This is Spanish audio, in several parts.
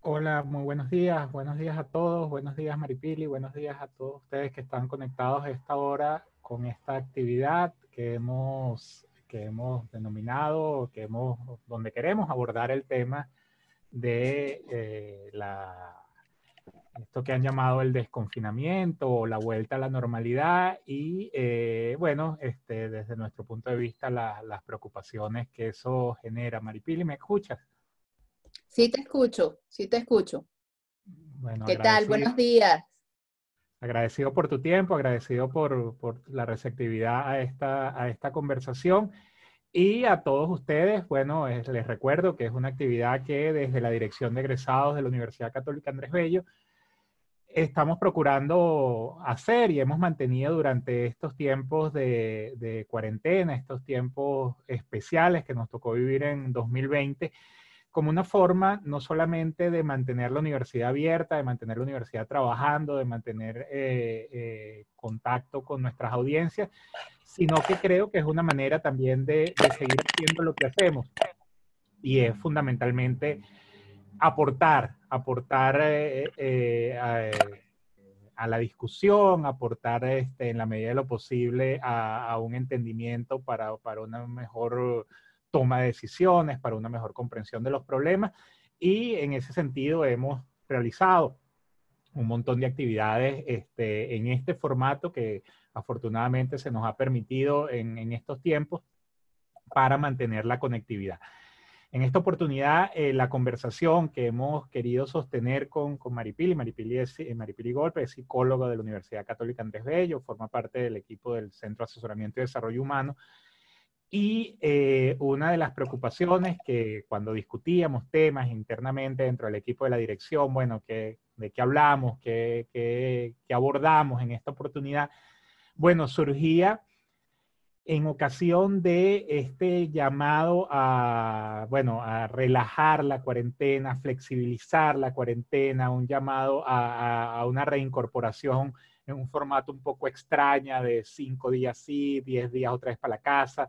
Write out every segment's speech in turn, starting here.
Hola, muy buenos días a todos, buenos días Maripili, buenos días a todos ustedes que están conectados a esta hora con esta actividad que hemos denominado, donde queremos abordar el tema de esto que han llamado el desconfinamiento o la vuelta a la normalidad y bueno, desde nuestro punto de vista las preocupaciones que eso genera. Maripili, ¿me escuchas? Sí te escucho, sí te escucho. Bueno, ¿Qué tal? agradecido. Buenos días. Agradecido por tu tiempo, agradecido por la receptividad a esta conversación y a todos ustedes, bueno, les recuerdo que es una actividad que desde la Dirección de Egresados de la Universidad Católica Andrés Bello estamos procurando hacer y hemos mantenido durante estos tiempos de cuarentena, estos tiempos especiales que nos tocó vivir en 2020 como una forma no solamente de mantener la universidad abierta, de mantener la universidad trabajando, de mantener contacto con nuestras audiencias, sino que creo que es una manera también de seguir haciendo lo que hacemos. Y es fundamentalmente aportar a la discusión, aportar en la medida de lo posible a un entendimiento para una mejor toma de decisiones, para una mejor comprensión de los problemas. Y en ese sentido hemos realizado un montón de actividades en este formato que afortunadamente se nos ha permitido en estos tiempos para mantener la conectividad. En esta oportunidad, la conversación que hemos querido sostener con Maripili Golpe, es psicóloga de la Universidad Católica Andrés Bello, forma parte del equipo del Centro de Asesoramiento y Desarrollo Humano, y una de las preocupaciones que cuando discutíamos temas internamente dentro del equipo de la dirección, bueno, de qué hablamos, qué abordamos en esta oportunidad, bueno, surgía en ocasión de este llamado bueno, a relajar la cuarentena, flexibilizar la cuarentena, un llamado a una reincorporación en un formato un poco extraña de 5 días sí, 10 días otra vez para la casa.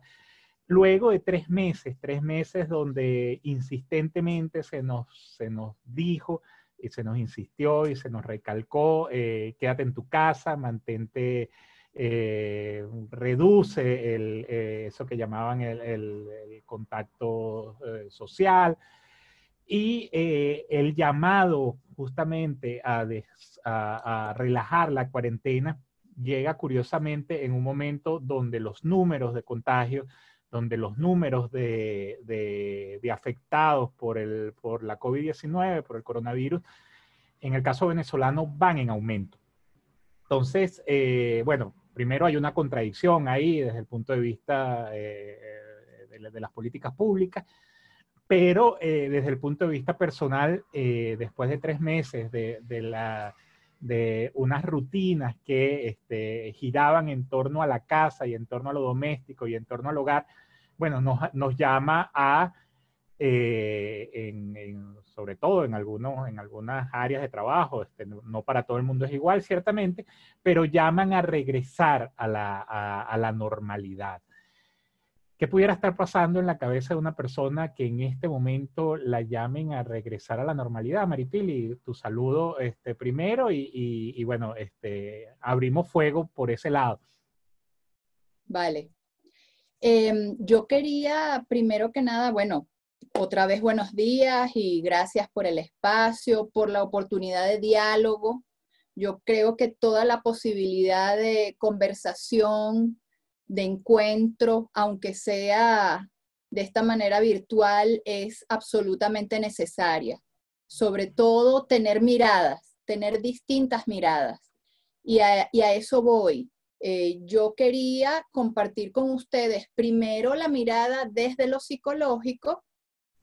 Luego de 3 meses donde insistentemente se nos dijo y se nos insistió y se nos recalcó, quédate en tu casa, mantente, reduce eso que llamaban el contacto social y el llamado justamente a relajar la cuarentena llega curiosamente en un momento donde los números de contagios, donde los números de afectados por la COVID-19, por el coronavirus, en el caso venezolano van en aumento. Entonces, bueno, primero hay una contradicción ahí desde el punto de vista de las políticas públicas, pero desde el punto de vista personal, después de 3 meses de unas rutinas que giraban en torno a la casa y en torno a lo doméstico y en torno al hogar, bueno, nos llama a, sobre todo en algunas áreas de trabajo, no para todo el mundo es igual, ciertamente, pero llaman a regresar a la normalidad. ¿Qué pudiera estar pasando en la cabeza de una persona que en este momento la llamen a regresar a la normalidad? Maripili, tu saludo primero y bueno, abrimos fuego por ese lado. Vale. Yo quería, primero que nada, bueno, otra vez buenos días y gracias por el espacio, por la oportunidad de diálogo. Yo creo que toda la posibilidad de conversación, de encuentro, aunque sea de esta manera virtual, es absolutamente necesaria. Sobre todo tener miradas, tener distintas miradas. Y a eso voy. Yo quería compartir con ustedes primero la mirada desde lo psicológico,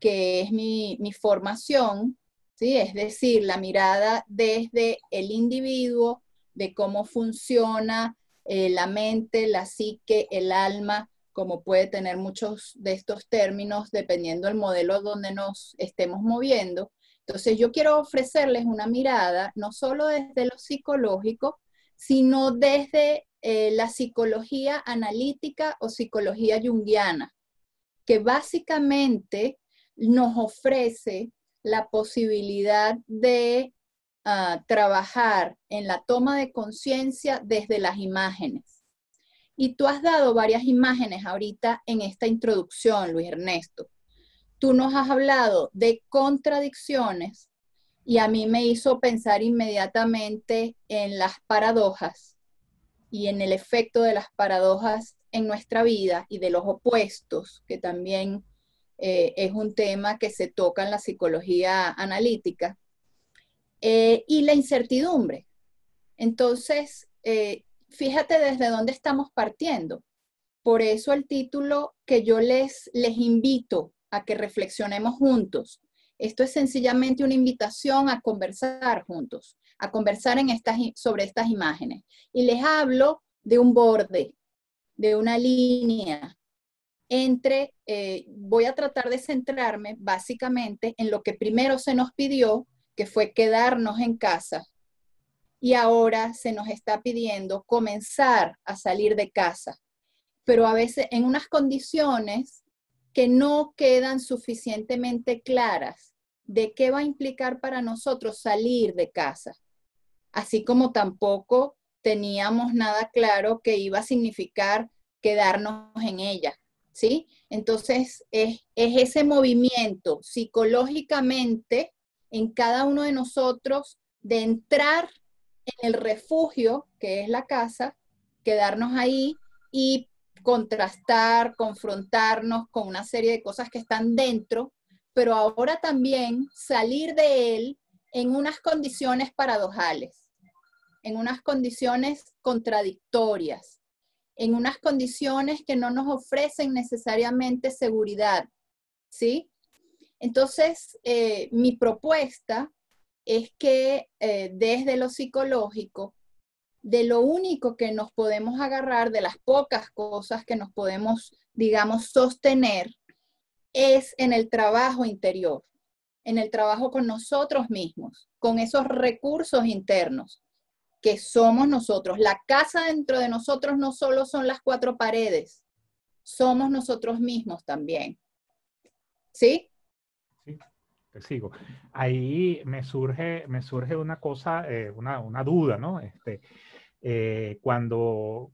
que es mi formación, ¿sí? Es decir, la mirada desde el individuo, de cómo funciona la mente, la psique, el alma, como puede tener muchos de estos términos dependiendo del modelo donde nos estemos moviendo. Entonces yo quiero ofrecerles una mirada no solo desde lo psicológico, sino desde la psicología analítica o psicología junguiana, que básicamente nos ofrece la posibilidad de trabajar en la toma de conciencia desde las imágenes. Y tú has dado varias imágenes ahorita en esta introducción, Luis Ernesto. Tú nos has hablado de contradicciones y a mí me hizo pensar inmediatamente en las paradojas y en el efecto de las paradojas en nuestra vida y de los opuestos, que también es un tema que se toca en la psicología analítica, y la incertidumbre. Entonces, fíjate desde dónde estamos partiendo. Por eso el título que yo les invito a que reflexionemos juntos. Esto es sencillamente una invitación a conversar juntos, a conversar sobre estas imágenes. Y les hablo de un borde, de una línea entre, voy a tratar de centrarme básicamente en lo que primero se nos pidió, que fue quedarnos en casa, y ahora se nos está pidiendo comenzar a salir de casa, pero a veces en unas condiciones que no quedan suficientemente claras de qué va a implicar para nosotros salir de casa, así como tampoco teníamos nada claro que iba a significar quedarnos en ella, ¿sí? Entonces, es ese movimiento psicológicamente en cada uno de nosotros de entrar en el refugio, que es la casa, quedarnos ahí y contrastar, confrontarnos con una serie de cosas que están dentro, pero ahora también salir de él en unas condiciones paradojales, en unas condiciones contradictorias, en unas condiciones que no nos ofrecen necesariamente seguridad, ¿sí? Entonces, mi propuesta es que desde lo psicológico, de lo único que nos podemos agarrar, de las pocas cosas que nos podemos, digamos, sostener, es en el trabajo interior, en el trabajo con nosotros mismos, con esos recursos internos que somos nosotros. La casa dentro de nosotros no solo son las cuatro paredes, somos nosotros mismos también. ¿Sí? Sí, te sigo. Ahí me surge una cosa, una duda, ¿no? Cuando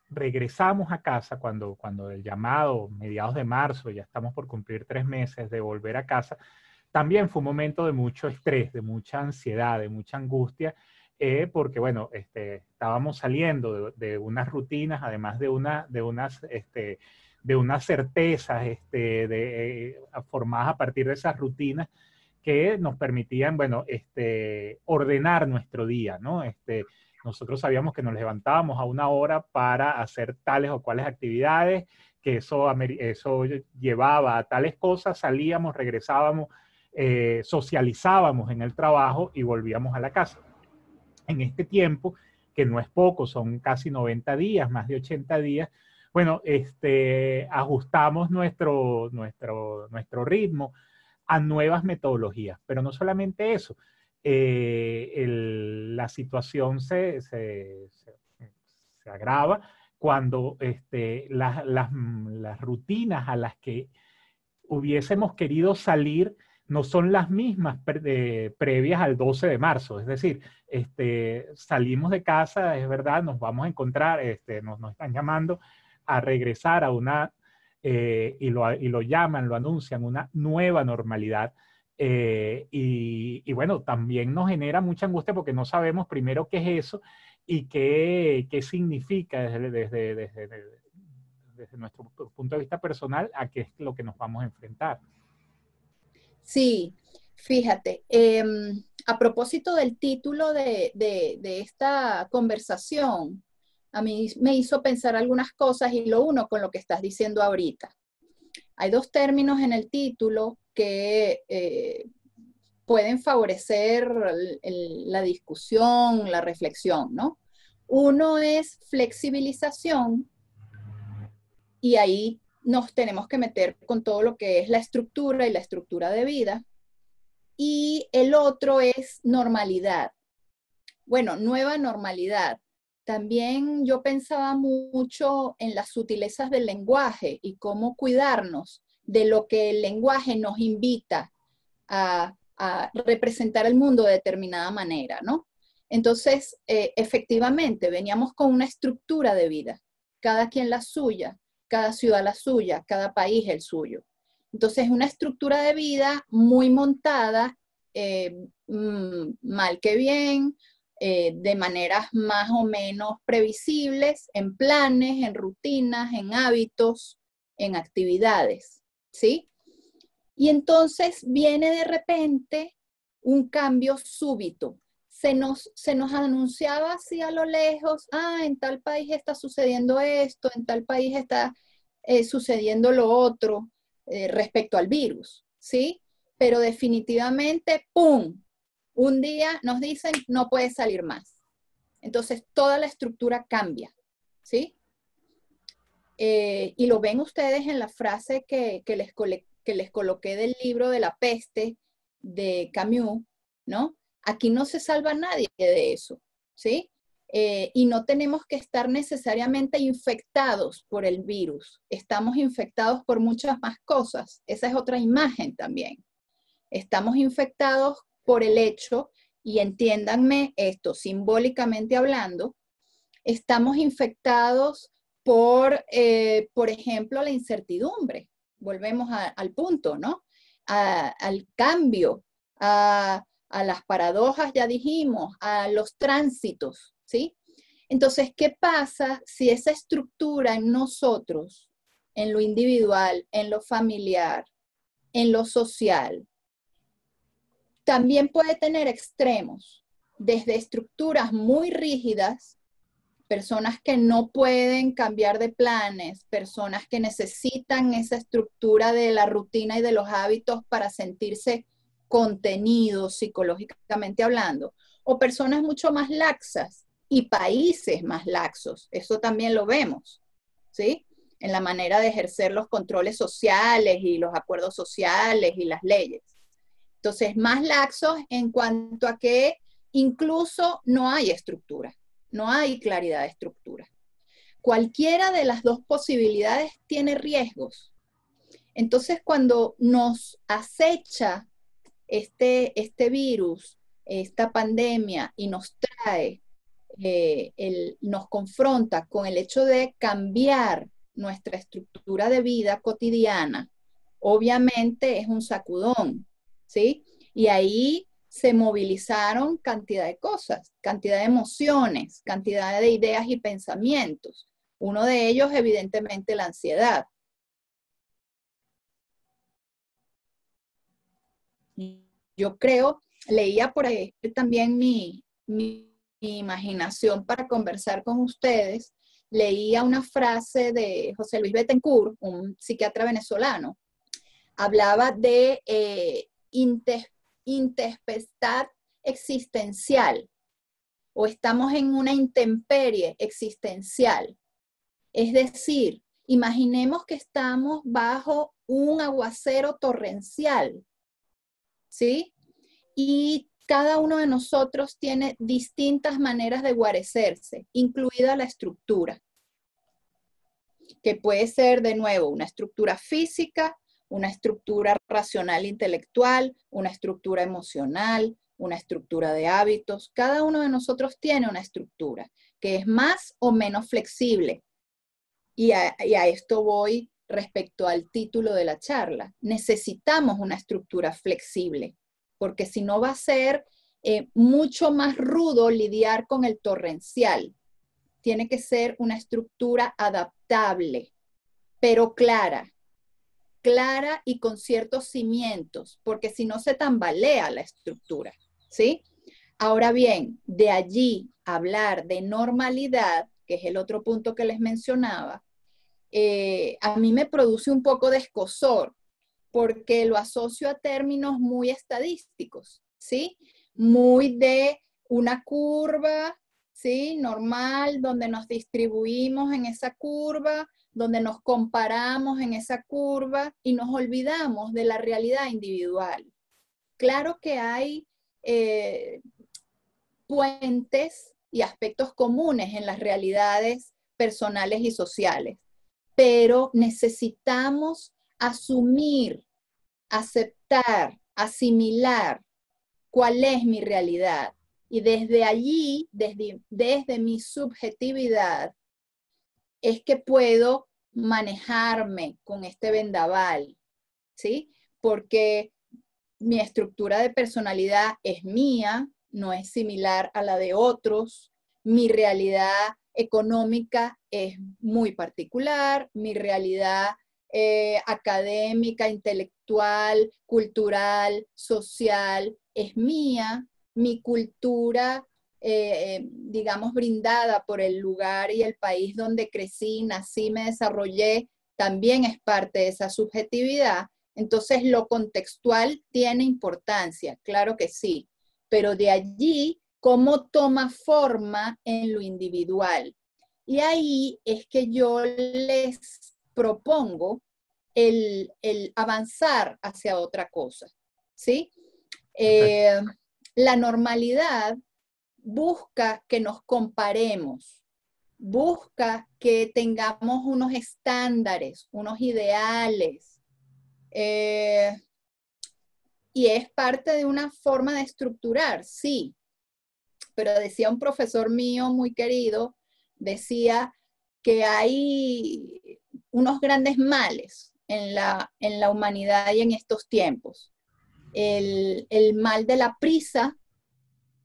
regresamos a casa, cuando el llamado, mediados de marzo, ya estamos por cumplir 3 meses de volver a casa, también fue un momento de mucho estrés, de mucha ansiedad, de mucha angustia, porque, bueno, estábamos saliendo de unas rutinas, además de unas certezas formadas a partir de esas rutinas que nos permitían, bueno, ordenar nuestro día, ¿no? Nosotros sabíamos que nos levantábamos a una hora para hacer tales o cuales actividades, que eso llevaba a tales cosas, salíamos, regresábamos, socializábamos en el trabajo y volvíamos a la casa. En este tiempo, que no es poco, son casi 90 días, más de 80 días, bueno, ajustamos nuestro ritmo a nuevas metodologías, pero no solamente eso, la situación se agrava cuando las rutinas a las que hubiésemos querido salir no son las mismas previas al 12 de marzo. Es decir, salimos de casa, es verdad, nos vamos a encontrar, nos están llamando a regresar a una, y lo llaman, lo anuncian, una nueva normalidad. Y bueno, también nos genera mucha angustia porque no sabemos primero qué es eso y qué significa desde nuestro punto de vista personal a qué es lo que nos vamos a enfrentar. Sí, fíjate, a propósito del título de esta conversación, a mí me hizo pensar algunas cosas y lo uno con lo que estás diciendo ahorita. Hay dos términos en el título que pueden favorecer la discusión, la reflexión, ¿no? Uno es flexibilización y ahí nos tenemos que meter con todo lo que es la estructura y la estructura de vida. Y el otro es normalidad. Bueno, nueva normalidad. También yo pensaba mucho en las sutilezas del lenguaje y cómo cuidarnos de lo que el lenguaje nos invita a representar el mundo de determinada manera, ¿no? Entonces, efectivamente, veníamos con una estructura de vida, cada quien la suya, cada ciudad la suya, cada país el suyo. Entonces, una estructura de vida muy montada, mal que bien, de maneras más o menos previsibles, en planes, en rutinas, en hábitos, en actividades, ¿sí? Y entonces viene de repente un cambio súbito. Se nos anunciaba así a lo lejos, en tal país está sucediendo esto, en tal país está sucediendo lo otro respecto al virus, ¿sí? Pero definitivamente, ¡pum! Un día nos dicen, no puede salir más. Entonces, toda la estructura cambia, ¿sí? Y lo ven ustedes en la frase que les coloqué del libro de la peste de Camus, ¿no? Aquí no se salva nadie de eso, ¿sí? Y no tenemos que estar necesariamente infectados por el virus. Estamos infectados por muchas más cosas. Esa es otra imagen también. Estamos infectados por el hecho, y entiéndanme esto simbólicamente hablando, estamos infectados por ejemplo, la incertidumbre. Volvemos al punto, ¿no? Al cambio, a las paradojas, ya dijimos, a los tránsitos, ¿sí? Entonces, ¿qué pasa si esa estructura en nosotros, en lo individual, en lo familiar, en lo social, también puede tener extremos, desde estructuras muy rígidas, personas que no pueden cambiar de planes, personas que necesitan esa estructura de la rutina y de los hábitos para sentirse contenidos psicológicamente hablando, o personas mucho más laxas y países más laxos, eso también lo vemos, ¿sí? En la manera de ejercer los controles sociales y los acuerdos sociales y las leyes. Entonces, más laxos en cuanto a que incluso no hay estructura, no hay claridad de estructura. Cualquiera de las dos posibilidades tiene riesgos. Entonces, cuando nos acecha este virus, esta pandemia, y nos trae, nos confronta con el hecho de cambiar nuestra estructura de vida cotidiana, obviamente es un sacudón, ¿sí? Y ahí se movilizaron cantidad de cosas, cantidad de emociones, cantidad de ideas y pensamientos. Uno de ellos, evidentemente, la ansiedad. Yo creo, leía por ahí también mi imaginación para conversar con ustedes, leía una frase de José Luis Bettencourt, un psiquiatra venezolano, hablaba de intempestad existencial, o estamos en una intemperie existencial. Es decir, imaginemos que estamos bajo un aguacero torrencial, ¿sí? Y cada uno de nosotros tiene distintas maneras de guarecerse, incluida la estructura, que puede ser, de nuevo, una estructura física, una estructura racional intelectual, una estructura emocional, una estructura de hábitos. Cada uno de nosotros tiene una estructura que es más o menos flexible. Y a esto voy respecto al título de la charla. Necesitamos una estructura flexible, porque si no va a ser mucho más rudo lidiar con el torrencial. Tiene que ser una estructura adaptable, pero clara y con ciertos cimientos, porque si no se tambalea la estructura, ¿sí? Ahora bien, de allí hablar de normalidad, que es el otro punto que les mencionaba, a mí me produce un poco de escozor, porque lo asocio a términos muy estadísticos, ¿sí? Muy de una curva, ¿sí? Normal, donde nos distribuimos en esa curva, donde nos comparamos en esa curva y nos olvidamos de la realidad individual. Claro que hay puentes y aspectos comunes en las realidades personales y sociales, pero necesitamos asumir, aceptar, asimilar cuál es mi realidad. Y desde allí, desde mi subjetividad, es que puedo manejarme con este vendaval, ¿sí? Porque mi estructura de personalidad es mía, no es similar a la de otros. Mi realidad económica es muy particular, mi realidad académica, intelectual, cultural, social es mía, mi cultura, digamos, brindada por el lugar y el país donde crecí, nací, me desarrollé, también es parte de esa subjetividad. Entonces, lo contextual tiene importancia, claro que sí, pero de allí, cómo toma forma en lo individual. Y ahí es que yo les propongo el avanzar hacia otra cosa, ¿sí? La normalidad busca que nos comparemos, busca que tengamos unos estándares, unos ideales, y es parte de una forma de estructurar, sí, pero decía un profesor mío muy querido, decía que hay unos grandes males en la humanidad y en estos tiempos. El mal de la prisa,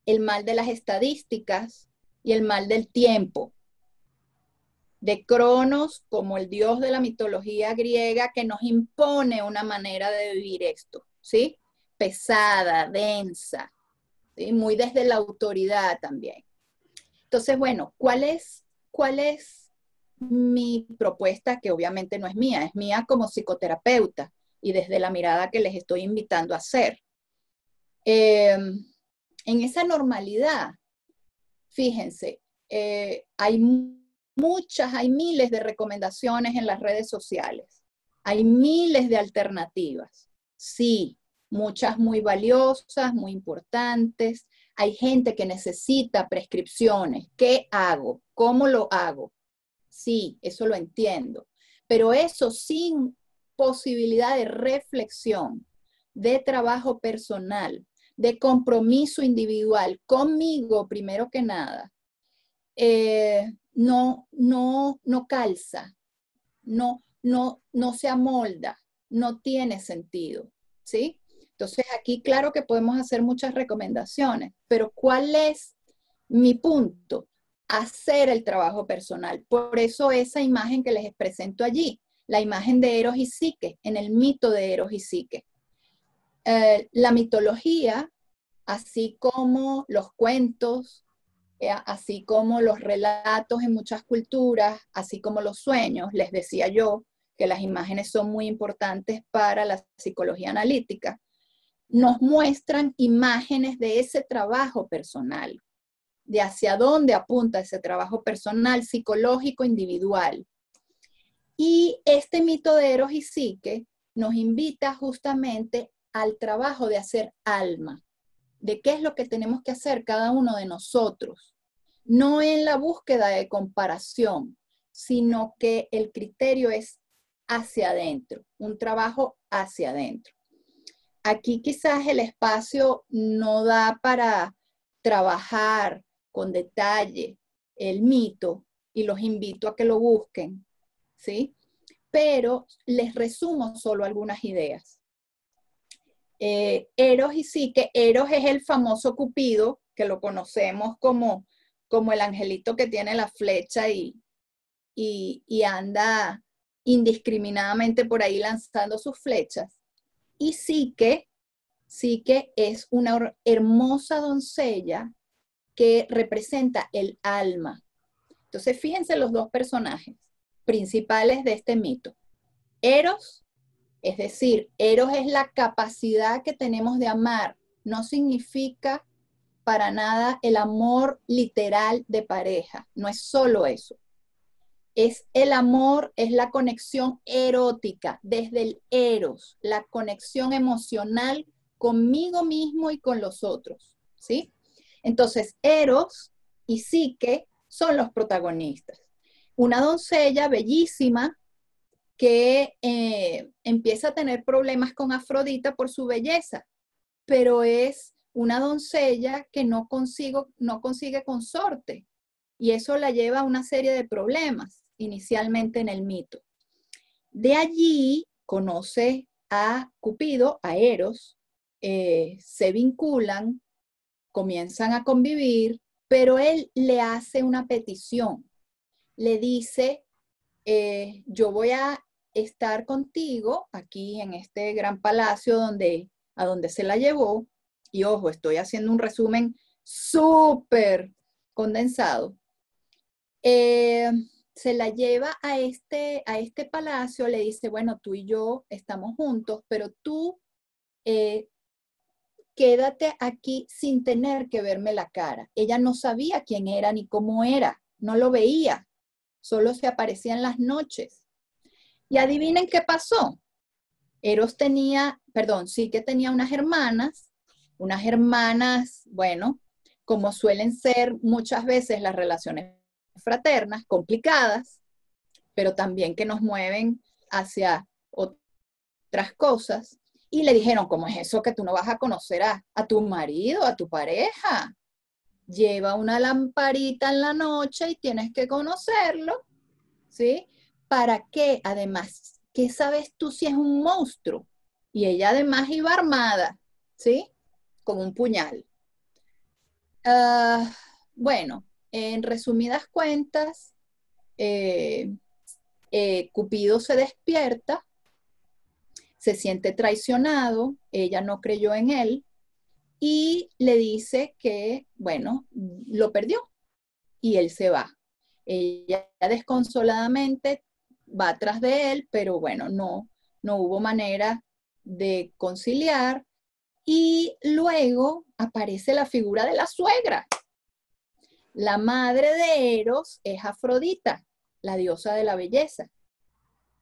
el mal de las estadísticas y el mal del tiempo. De Cronos, como el dios de la mitología griega, que nos impone una manera de vivir esto, ¿sí? Pesada, densa, ¿sí? Muy desde la autoridad también. Entonces, bueno, ¿cuál es mi propuesta? Que obviamente no es mía como psicoterapeuta y desde la mirada que les estoy invitando a hacer. En esa normalidad, fíjense, hay miles de recomendaciones en las redes sociales, hay miles de alternativas, sí, muchas muy valiosas, muy importantes, hay gente que necesita prescripciones, ¿qué hago? ¿Cómo lo hago? Sí, eso lo entiendo, pero eso sin posibilidad de reflexión, de trabajo personal, de compromiso individual conmigo primero que nada, no calza, no se amolda, no tiene sentido, ¿sí? Entonces aquí claro que podemos hacer muchas recomendaciones, pero ¿cuál es mi punto? Hacer el trabajo personal. Por eso esa imagen que les presento allí, la imagen de Eros y Psique, en el mito de Eros y Psique. La mitología, así como los cuentos, así como los relatos en muchas culturas, así como los sueños, les decía yo que las imágenes son muy importantes para la psicología analítica, nos muestran imágenes de ese trabajo personal, de hacia dónde apunta ese trabajo personal, psicológico, individual. Y este mito de Eros y Psique nos invita justamente al trabajo de hacer alma, de qué es lo que tenemos que hacer cada uno de nosotros, no en la búsqueda de comparación, sino que el criterio es hacia adentro, un trabajo hacia adentro. Aquí quizás el espacio no da para trabajar con detalle el mito y los invito a que lo busquen, ¿sí? Pero les resumo solo algunas ideas. Eros y Psique, Eros es el famoso Cupido, que lo conocemos como el angelito que tiene la flecha y anda indiscriminadamente por ahí lanzando sus flechas. Y Psique es una hermosa doncella que representa el alma. Entonces, fíjense los dos personajes principales de este mito. Eros, es decir, Eros es la capacidad que tenemos de amar. No significa para nada el amor literal de pareja. No es solo eso. Es el amor, es la conexión erótica, desde el eros, la conexión emocional conmigo mismo y con los otros, ¿sí? Entonces, Eros y Psique son los protagonistas. Una doncella bellísima que empieza a tener problemas con Afrodita por su belleza, pero es una doncella que no consigue consorte, y eso la lleva a una serie de problemas inicialmente en el mito. De allí conoce a Cupido, a Eros, se vinculan, comienzan a convivir, pero él le hace una petición. Le dice, yo voy a estar contigo aquí en este gran palacio a donde se la llevó, y ojo, estoy haciendo un resumen súper condensado. Se la lleva a este palacio, le dice, bueno, tú y yo estamos juntos, pero tú quédate aquí sin tener que verme la cara. Ella no sabía quién era ni cómo era, no lo veía, solo se aparecía en las noches. Y adivinen qué pasó. Eros sí que tenía unas hermanas, bueno, como suelen ser muchas veces las relaciones fraternas, complicadas, pero también que nos mueven hacia otras cosas. Y le dijeron, ¿cómo es eso que tú no vas a conocer a tu marido, a tu pareja? Lleva una lamparita en la noche y tienes que conocerlo, ¿sí? ¿Para qué? Además, ¿qué sabes tú si es un monstruo? Y ella además iba armada, ¿sí? Con un puñal. Bueno, en resumidas cuentas, Cupido se despierta, se siente traicionado, ella no creyó en él y le dice que, bueno, lo perdió y él se va. Ella desconsoladamente va atrás de él, pero bueno, no hubo manera de conciliar. Y luego aparece la figura de la suegra. La madre de Eros es Afrodita, la diosa de la belleza.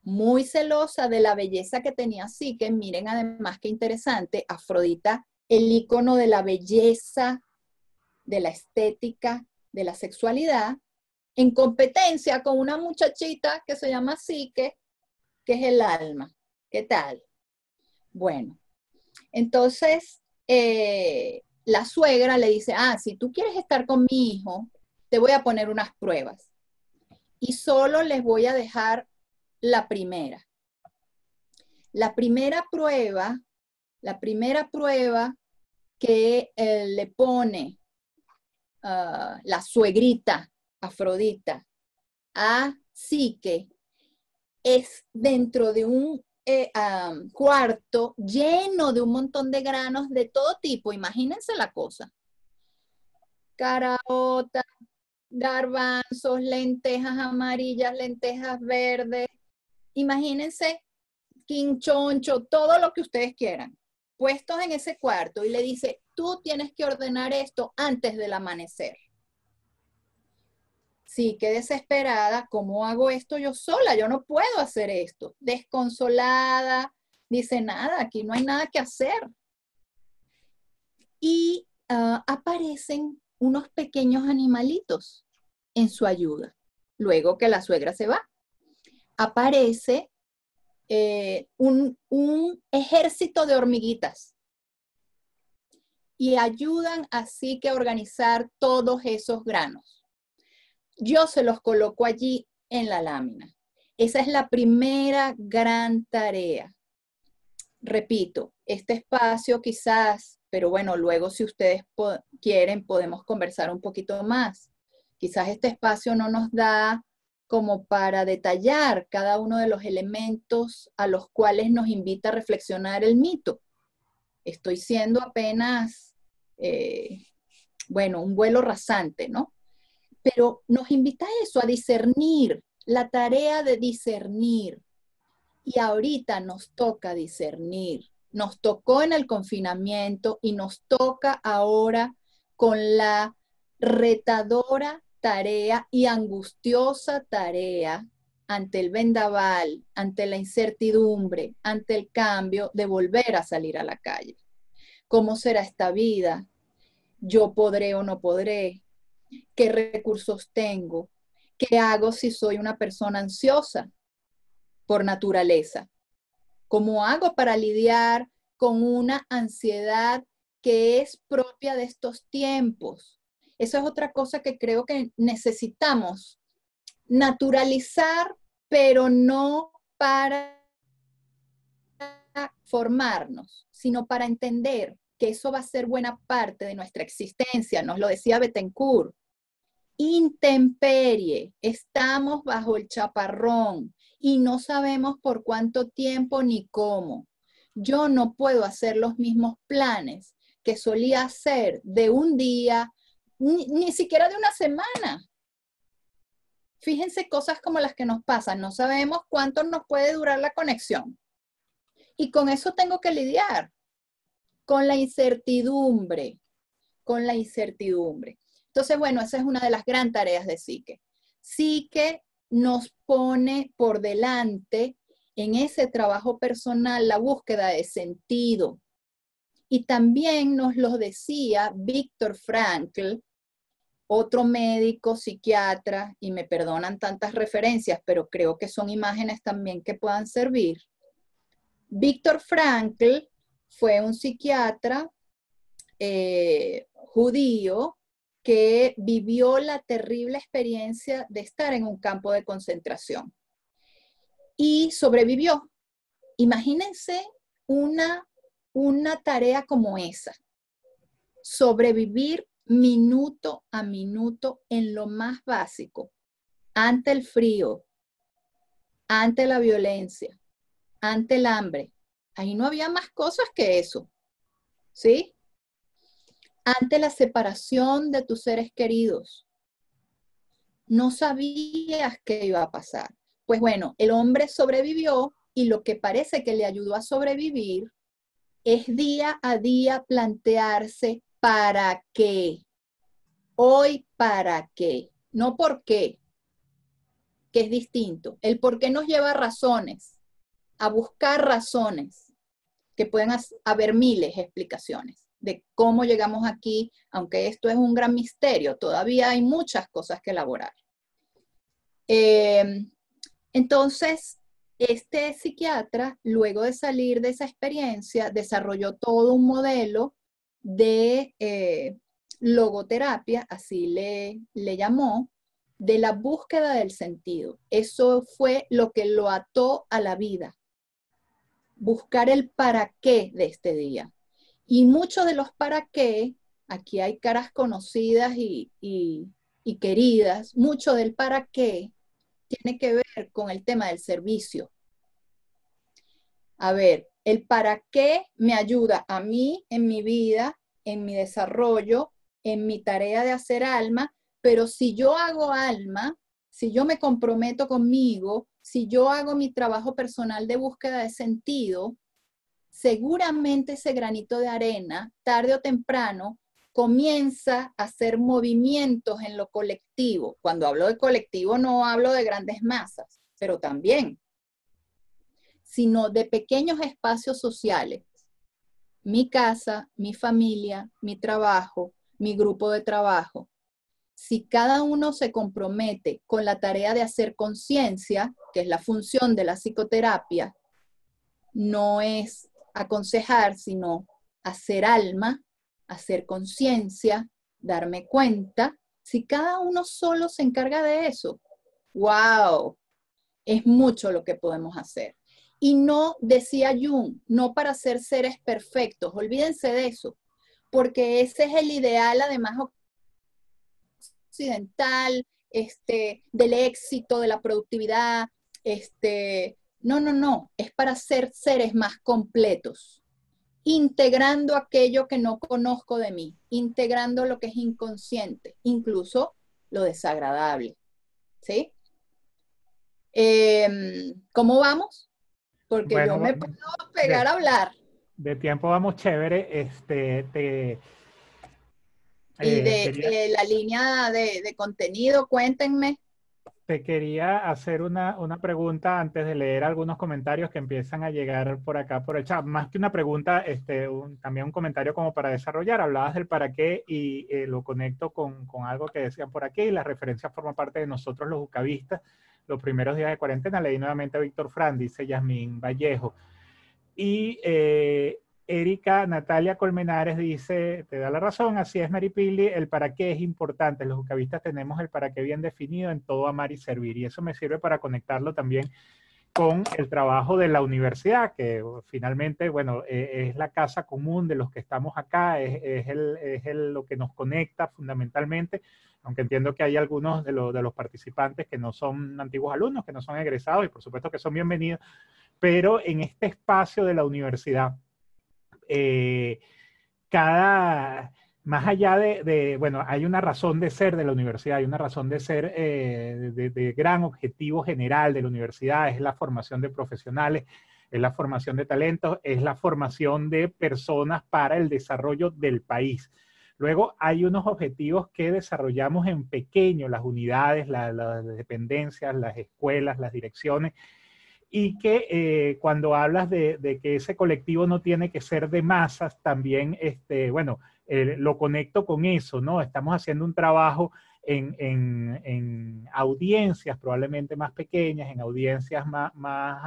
Muy celosa de la belleza que tenía Psique. Miren además qué interesante, Afrodita, el ícono de la belleza, de la estética, de la sexualidad, en competencia con una muchachita que se llama Psique, que es el alma. ¿Qué tal? Bueno, entonces la suegra le dice, si tú quieres estar con mi hijo, te voy a poner unas pruebas y solo les voy a dejar la primera. La primera prueba que le pone la suegrita Afrodita a Psique es dentro de un cuarto lleno de un montón de granos de todo tipo. Imagínense la cosa. Caraotas, garbanzos, lentejas amarillas, lentejas verdes. Imagínense quinchoncho, todo lo que ustedes quieran, puestos en ese cuarto, y le dice, tú tienes que ordenar esto antes del amanecer. Sí, qué desesperada, ¿cómo hago esto yo sola? Yo no puedo hacer esto. Desconsolada, dice, nada, aquí no hay nada que hacer. Y aparecen unos pequeños animalitos en su ayuda. Luego que la suegra se va, aparece un ejército de hormiguitas y ayudan así que a organizar todos esos granos. Yo se los coloco allí en la lámina. Esa es la primera gran tarea. Repito, este espacio quizás, pero bueno, luego si ustedes quieren podemos conversar un poquito más. Quizás este espacio no nos da como para detallar cada uno de los elementos a los cuales nos invita a reflexionar el mito. Estoy siendo apenas, bueno, un vuelo rasante, ¿no? Pero nos invita a eso, a discernir, la tarea de discernir. Y ahorita nos toca discernir. Nos tocó en el confinamiento y nos toca ahora con la retadora tarea y angustiosa tarea ante el vendaval, ante la incertidumbre, ante el cambio de volver a salir a la calle. ¿Cómo será esta vida? ¿Yo podré o no podré? ¿Qué recursos tengo? ¿Qué hago si soy una persona ansiosa? por naturaleza. ¿Cómo hago para lidiar con una ansiedad que es propia de estos tiempos? Esa es otra cosa que creo que necesitamos naturalizar, pero no para formarnos, sino para entender que eso va a ser buena parte de nuestra existencia. Nos lo decía Bettencourt. Intemperie, estamos bajo el chaparrón y no sabemos por cuánto tiempo ni cómo. Yo no puedo hacer los mismos planes que solía hacer de un día, ni siquiera de una semana. Fíjense cosas como las que nos pasan, no sabemos cuánto nos puede durar la conexión. Y con eso tengo que lidiar, con la incertidumbre, con la incertidumbre. Entonces, bueno, esa es una de las gran tareas de Psique. Psique nos pone por delante en ese trabajo personal la búsqueda de sentido. Y también nos lo decía Viktor Frankl, otro médico, psiquiatra, y me perdonan tantas referencias, pero creo que son imágenes también que puedan servir. Viktor Frankl fue un psiquiatra judío que vivió la terrible experiencia de estar en un campo de concentración y sobrevivió. Imagínense una tarea como esa, sobrevivir minuto a minuto en lo más básico, ante el frío, ante la violencia, ante el hambre. Ahí no había más cosas que eso, ¿sí? Ante la separación de tus seres queridos. No sabías qué iba a pasar. Pues bueno, el hombre sobrevivió y lo que parece que le ayudó a sobrevivir es día a día plantearse ¿para qué? Hoy, ¿para qué? No por qué, que es distinto. El por qué nos lleva a razones, a buscar razones, que pueden haber miles de explicaciones de cómo llegamos aquí, aunque esto es un gran misterio, todavía hay muchas cosas que elaborar. Entonces, este psiquiatra, luego de salir de esa experiencia, desarrolló todo un modelo de logoterapia, así le llamó, de la búsqueda del sentido. Eso fue lo que lo ató a la vida. Buscar el para qué de este día. Y muchos de los para qué, aquí hay caras conocidas y queridas, mucho del para qué tiene que ver con el tema del servicio. A ver, el para qué me ayuda a mí en mi vida, en mi desarrollo, en mi tarea de hacer alma, pero si yo hago alma, si yo me comprometo conmigo, si yo hago mi trabajo personal de búsqueda de sentido, seguramente ese granito de arena, tarde o temprano, comienza a hacer movimientos en lo colectivo. Cuando hablo de colectivo no hablo de grandes masas, pero también, sino de pequeños espacios sociales. Mi casa, mi familia, mi trabajo, mi grupo de trabajo. Si cada uno se compromete con la tarea de hacer conciencia, que es la función de la psicoterapia, no es aconsejar, sino hacer alma, hacer conciencia, darme cuenta. Si cada uno solo se encarga de eso, ¡wow! Es mucho lo que podemos hacer. Y no, decía Jung, no para ser seres perfectos, olvídense de eso, porque ese es el ideal, además, occidental, del éxito, de la productividad, no, es para ser seres más completos, integrando aquello que no conozco de mí, integrando lo que es inconsciente, incluso lo desagradable, ¿sí? ¿Cómo vamos? Porque Bueno, yo me puedo pegar a hablar. de tiempo vamos chévere. Y Quería, de la línea de contenido, cuéntenme. te quería hacer una pregunta antes de leer algunos comentarios que empiezan a llegar por acá, por el chat. Más que una pregunta, también un comentario como para desarrollar. Hablabas del para qué y lo conecto con algo que decían por aquí. La referencia forma parte de nosotros los ucavistas. los primeros días de cuarentena. Leí nuevamente a Víctor Frank, dice Yasmín Vallejo. Y Erika Natalia Colmenares dice, te da la razón, así es Mary Pili, el para qué es importante. Los jucavistas tenemos el para qué bien definido en todo amar y servir. Y eso me sirve para conectarlo también con el trabajo de la universidad, que finalmente, bueno, es la casa común de los que estamos acá, lo que nos conecta fundamentalmente, aunque entiendo que hay algunos de los participantes que no son antiguos alumnos, que no son egresados, y por supuesto que son bienvenidos, pero en este espacio de la universidad, eh, cada, más allá bueno, hay una razón de ser de la universidad, hay una razón de ser de gran objetivo general de la universidad, es la formación de profesionales, es la formación de talentos, es la formación de personas para el desarrollo del país. Luego hay unos objetivos que desarrollamos en pequeño, las unidades, las dependencias, las escuelas, las direcciones, y que cuando hablas de que ese colectivo no tiene que ser de masas, también, bueno, lo conecto con eso, ¿no? Estamos haciendo un trabajo en audiencias probablemente más pequeñas, en audiencias más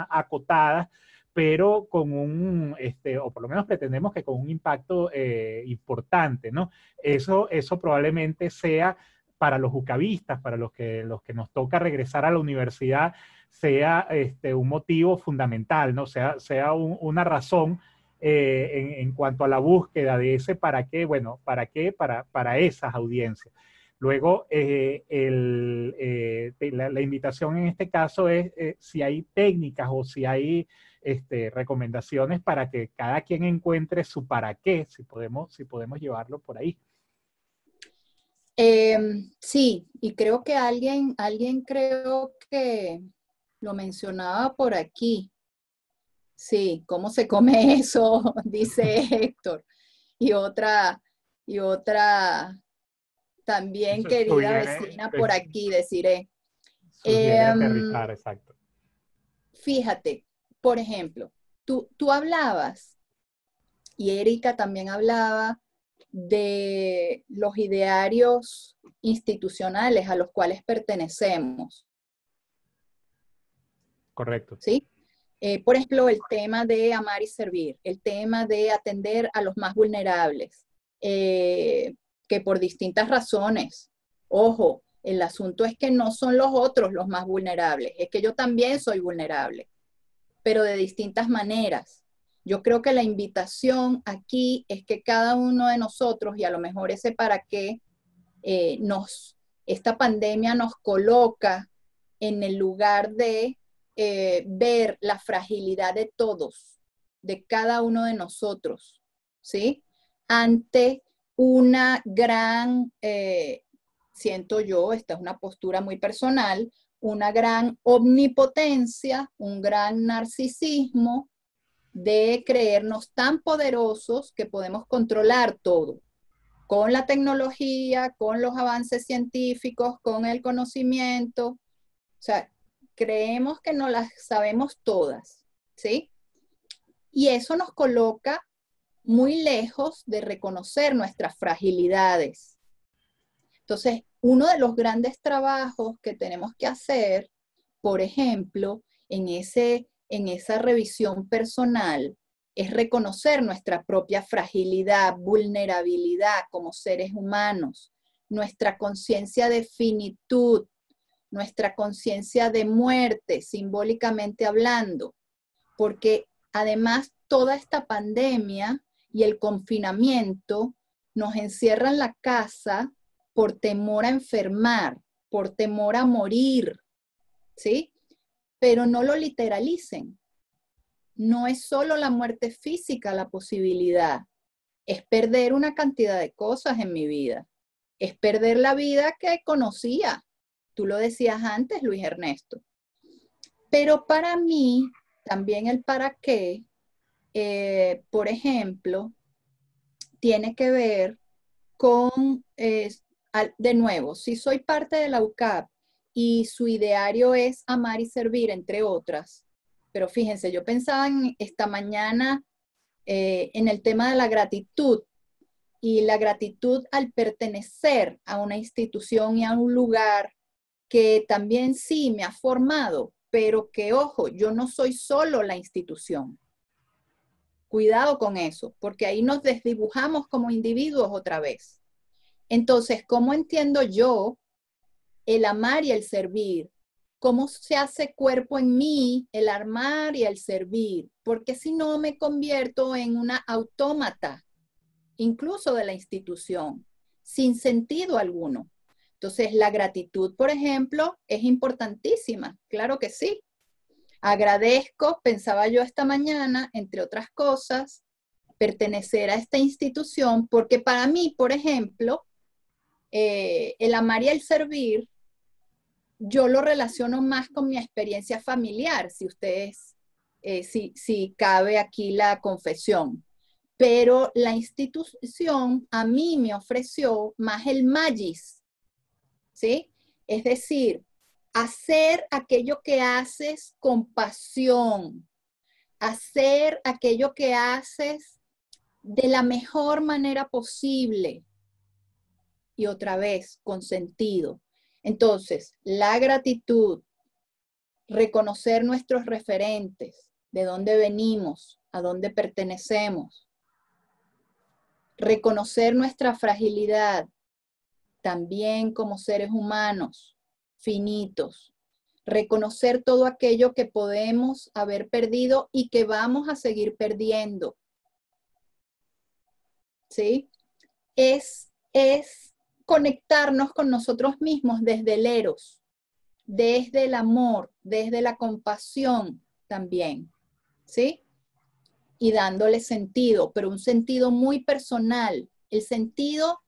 acotadas, pero con o por lo menos pretendemos que con un impacto importante, ¿no? Eso probablemente sea para los jucavistas, para los que nos toca regresar a la universidad, sea un motivo fundamental, ¿no? Sea una razón en cuanto a la búsqueda de ese para qué, bueno, ¿para qué? Para esas audiencias. Luego, la invitación en este caso es si hay técnicas o si hay recomendaciones para que cada quien encuentre su para qué, si podemos llevarlo por ahí. Sí, y creo que alguien creo que lo mencionaba por aquí. Sí, ¿cómo se come eso? Dice Héctor. Y otra también Eso querida vecina por aquí, deciré. Sugiere aterrizar, exacto. Fíjate, por ejemplo, tú hablabas, y Erika también hablaba, de los idearios institucionales a los cuales pertenecemos. Correcto. ¿Sí? Por ejemplo, el tema de amar y servir, el tema de atender a los más vulnerables, que por distintas razones, ojo, el asunto es que no son los otros los más vulnerables, es que yo también soy vulnerable, pero de distintas maneras. Yo creo que la invitación aquí es que cada uno de nosotros, y a lo mejor ese para qué, esta pandemia nos coloca en el lugar de ver la fragilidad de todos, de cada uno de nosotros, ¿sí? Ante una gran, siento yo, esta es una postura muy personal, una gran omnipotencia, un gran narcisismo de creernos tan poderosos que podemos controlar todo, con la tecnología, con los avances científicos, con el conocimiento. O sea, creemos que no las sabemos todas, ¿sí? Y eso nos coloca muy lejos de reconocer nuestras fragilidades. Entonces, uno de los grandes trabajos que tenemos que hacer, por ejemplo, en esa revisión personal, es reconocer nuestra propia fragilidad, vulnerabilidad como seres humanos, nuestra conciencia de finitud, nuestra conciencia de muerte, simbólicamente hablando, porque además toda esta pandemia y el confinamiento nos encierra en la casa por temor a enfermar, por temor a morir, ¿sí? Pero no lo literalicen. No es solo la muerte física la posibilidad, es perder una cantidad de cosas en mi vida, es perder la vida que conocía. Tú lo decías antes, Luis Ernesto. Pero para mí, también el para qué, por ejemplo, tiene que ver con, de nuevo, si soy parte de la UCAP y su ideario es amar y servir, entre otras, pero fíjense, yo pensaba esta mañana en el tema de la gratitud, y la gratitud al pertenecer a una institución y a un lugar que también sí me ha formado, pero que, ojo, yo no soy solo la institución. Cuidado con eso, porque ahí nos desdibujamos como individuos otra vez. Entonces, ¿cómo entiendo yo el amar y el servir? ¿Cómo se hace cuerpo en mí el amar y el servir? Porque si no me convierto en una autómata, incluso de la institución, sin sentido alguno. Entonces, la gratitud, por ejemplo, es importantísima. Claro que sí. Agradezco, pensaba yo esta mañana, entre otras cosas, pertenecer a esta institución, porque para mí, por ejemplo, el amar y el servir, yo lo relaciono más con mi experiencia familiar, si ustedes, si cabe aquí la confesión. Pero la institución a mí me ofreció más el magis, ¿sí? Es decir, hacer aquello que haces con pasión, hacer aquello que haces de la mejor manera posible y otra vez con sentido. Entonces, la gratitud, reconocer nuestros referentes, de dónde venimos, a dónde pertenecemos, reconocer nuestra fragilidad, también como seres humanos finitos, reconocer todo aquello que podemos haber perdido y que vamos a seguir perdiendo. ¿Sí? Es conectarnos con nosotros mismos desde el eros, desde el amor, desde la compasión también, ¿sí? Y dándole sentido, pero un sentido muy personal, el sentido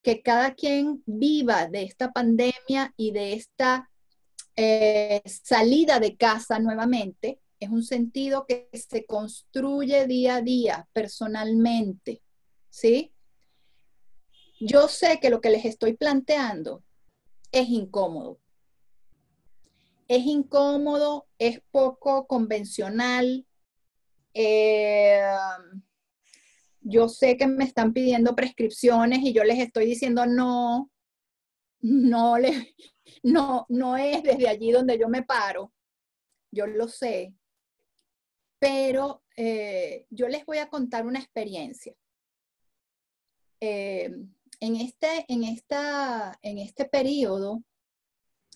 que cada quien viva de esta pandemia y de esta salida de casa nuevamente, es un sentido que se construye día a día, personalmente, ¿sí? Yo sé que lo que les estoy planteando es incómodo. Es incómodo, es poco convencional. Yo sé que me están pidiendo prescripciones y yo les estoy diciendo no, no, no es desde allí donde yo me paro. Yo lo sé. Pero yo les voy a contar una experiencia. En este periodo,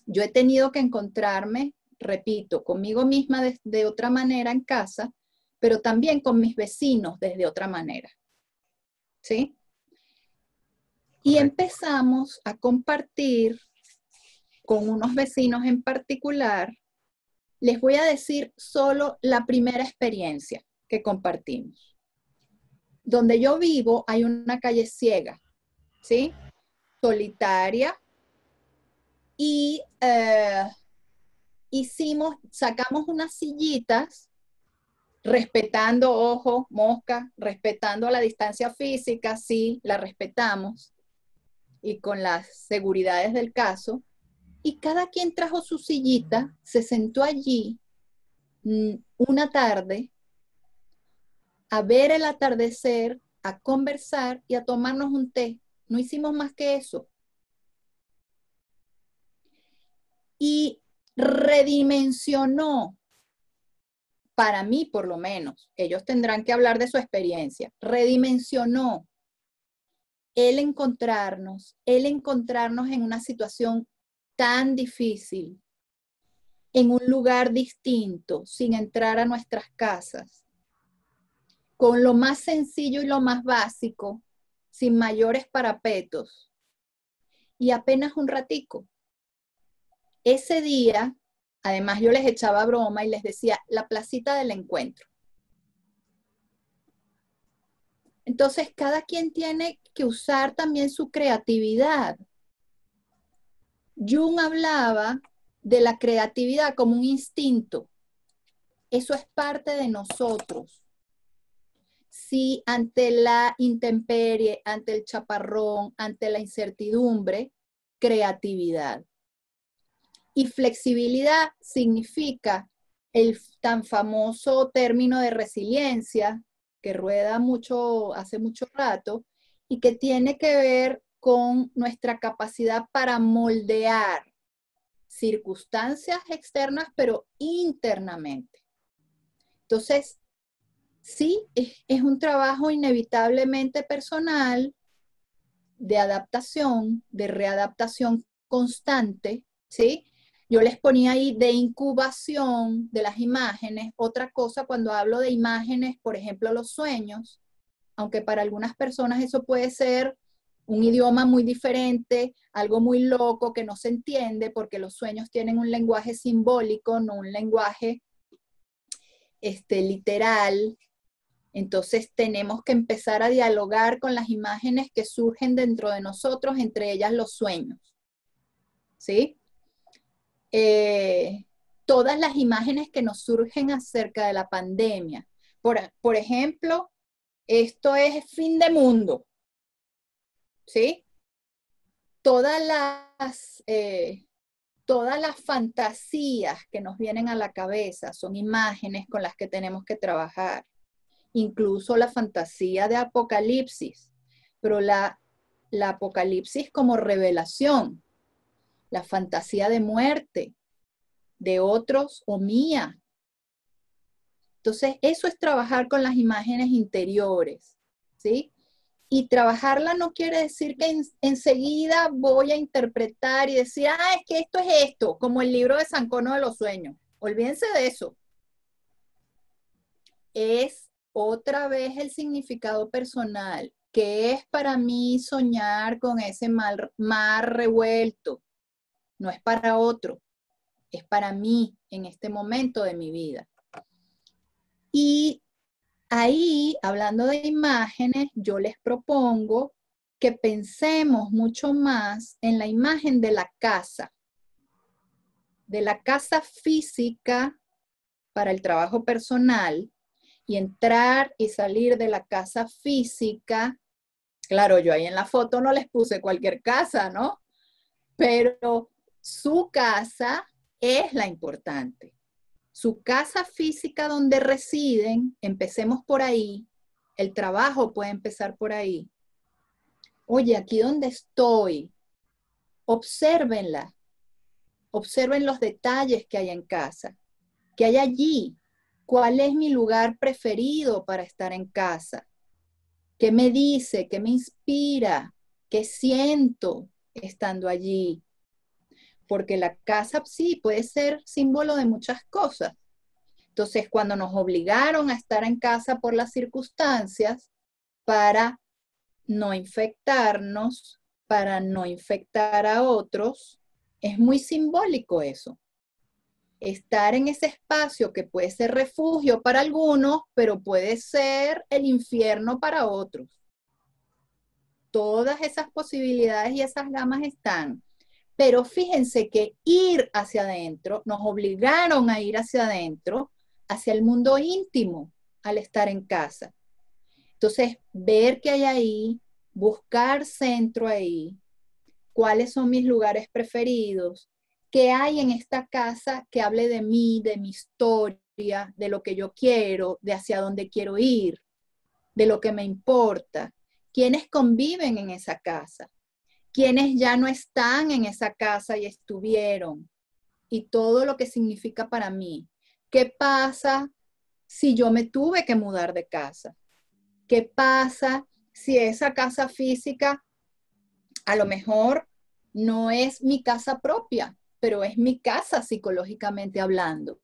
yo he tenido que encontrarme, repito, conmigo misma de otra manera en casa, pero también con mis vecinos desde otra manera. ¿Sí? Y empezamos a compartir con unos vecinos en particular. Les voy a decir solo la primera experiencia que compartimos. Donde yo vivo hay una calle ciega, ¿sí? Solitaria. Y sacamos unas sillitas, respetando, ojo, mosca, respetando la distancia física, sí, la respetamos, y con las seguridades del caso. Y cada quien trajo su sillita, se sentó allí una tarde a ver el atardecer, a conversar y a tomarnos un té. No hicimos más que eso. Y redimensionó, para mí por lo menos, ellos tendrán que hablar de su experiencia, redimensionó el encontrarnos en una situación tan difícil, en un lugar distinto, sin entrar a nuestras casas, con lo más sencillo y lo más básico, sin mayores parapetos, y apenas un ratico. Ese día, además yo les echaba broma y les decía, la placita del encuentro. Entonces, cada quien tiene que usar también su creatividad. Jung hablaba de la creatividad como un instinto. Eso es parte de nosotros. Si ante la intemperie, ante el chaparrón, ante la incertidumbre, creatividad. Y flexibilidad significa el tan famoso término de resiliencia que rueda mucho, hace mucho rato, y que tiene que ver con nuestra capacidad para moldear, circunstancias externas, pero internamente. Entonces, sí, es un trabajo inevitablemente personal, de adaptación, de readaptación constante, ¿sí? Yo les ponía ahí de incubación de las imágenes. Otra cosa, cuando hablo de imágenes, por ejemplo, los sueños, aunque para algunas personas eso puede ser un idioma muy diferente, algo muy loco que no se entiende, porque los sueños tienen un lenguaje simbólico, no un lenguaje literal. Entonces tenemos que empezar a dialogar con las imágenes que surgen dentro de nosotros, entre ellas los sueños, ¿sí? Todas las imágenes que nos surgen acerca de la pandemia. Por ejemplo, esto es fin de mundo, ¿sí? Todas las fantasías que nos vienen a la cabeza son imágenes con las que tenemos que trabajar. Incluso la fantasía de apocalipsis, pero la apocalipsis como revelación, la fantasía de muerte de otros o mía. Entonces, eso es trabajar con las imágenes interiores, ¿sí? Y trabajarla no quiere decir que enseguida voy a interpretar y decir, es que esto es esto, como el libro de Sancono de los sueños. Olvídense de eso. Es otra vez el significado personal, que es para mí soñar con ese mar revuelto. No es para otro, es para mí en este momento de mi vida. Y ahí, hablando de imágenes, yo les propongo que pensemos mucho más en la imagen de la casa física para el trabajo personal, y entrar y salir de la casa física. Claro, yo ahí en la foto no les puse cualquier casa, ¿no? Pero su casa es la importante. Su casa física donde residen, empecemos por ahí, el trabajo puede empezar por ahí. Oye, aquí donde estoy, obsérvenla, observen los detalles que hay en casa, que hay allí. ¿Cuál es mi lugar preferido para estar en casa? ¿Qué me dice? ¿Qué me inspira? ¿Qué siento estando allí? Porque la casa sí puede ser símbolo de muchas cosas. Entonces, cuando nos obligaron a estar en casa por las circunstancias, para no infectarnos, para no infectar a otros, es muy simbólico eso. Estar en ese espacio que puede ser refugio para algunos, pero puede ser el infierno para otros. Todas esas posibilidades y esas gamas están. Pero fíjense que ir hacia adentro, nos obligaron a ir hacia adentro, hacia el mundo íntimo, al estar en casa. Entonces, ver qué hay ahí, buscar centro ahí, cuáles son mis lugares preferidos, qué hay en esta casa que hable de mí, de mi historia, de lo que yo quiero, de hacia dónde quiero ir, de lo que me importa, quiénes conviven en esa casa, quiénes ya no están en esa casa y estuvieron, y todo lo que significa para mí. ¿Qué pasa si yo me tuve que mudar de casa? ¿Qué pasa si esa casa física a lo mejor no es mi casa propia, pero es mi casa psicológicamente hablando?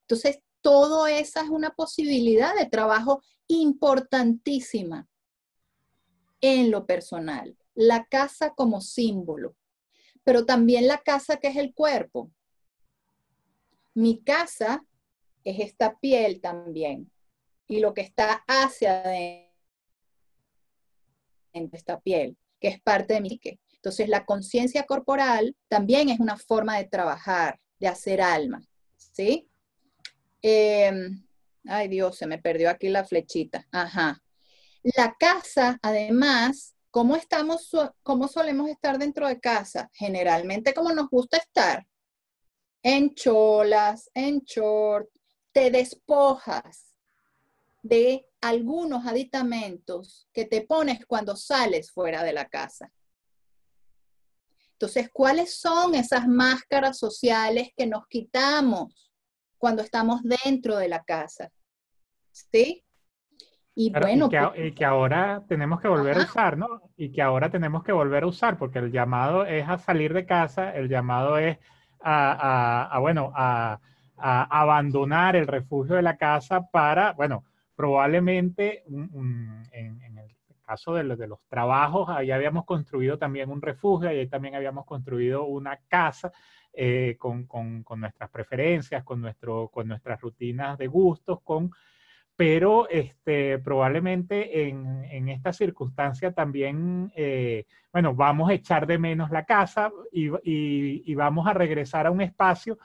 Entonces, todo esa es una posibilidad de trabajo importantísima en lo personal. La casa como símbolo, pero también la casa que es el cuerpo. Mi casa es esta piel también, y lo que está hacia adentro esta piel, que es parte de mi psique. Entonces, la conciencia corporal también es una forma de trabajar, de hacer alma, ¿sí? Ay Dios, se me perdió aquí la flechita. Ajá. La casa, además, ¿cómo solemos estar dentro de casa? Generalmente como nos gusta estar, en cholas, en short, te despojas de algunos aditamentos que te pones cuando sales fuera de la casa. Entonces, ¿cuáles son esas máscaras sociales que nos quitamos cuando estamos dentro de la casa? ¿Sí? Y Claro, bueno, pues, y que ahora tenemos que volver a ajá, usar, ¿no? Y que ahora tenemos que volver a usar, porque el llamado es a salir de casa, el llamado es bueno, a abandonar el refugio de la casa para, bueno, probablemente en el caso de los trabajos, ahí habíamos construido también un refugio, ahí también habíamos construido una casa con nuestras preferencias, con nuestras rutinas de gustos, pero probablemente en esta circunstancia también, bueno, vamos a echar de menos la casa y vamos a regresar a un espacio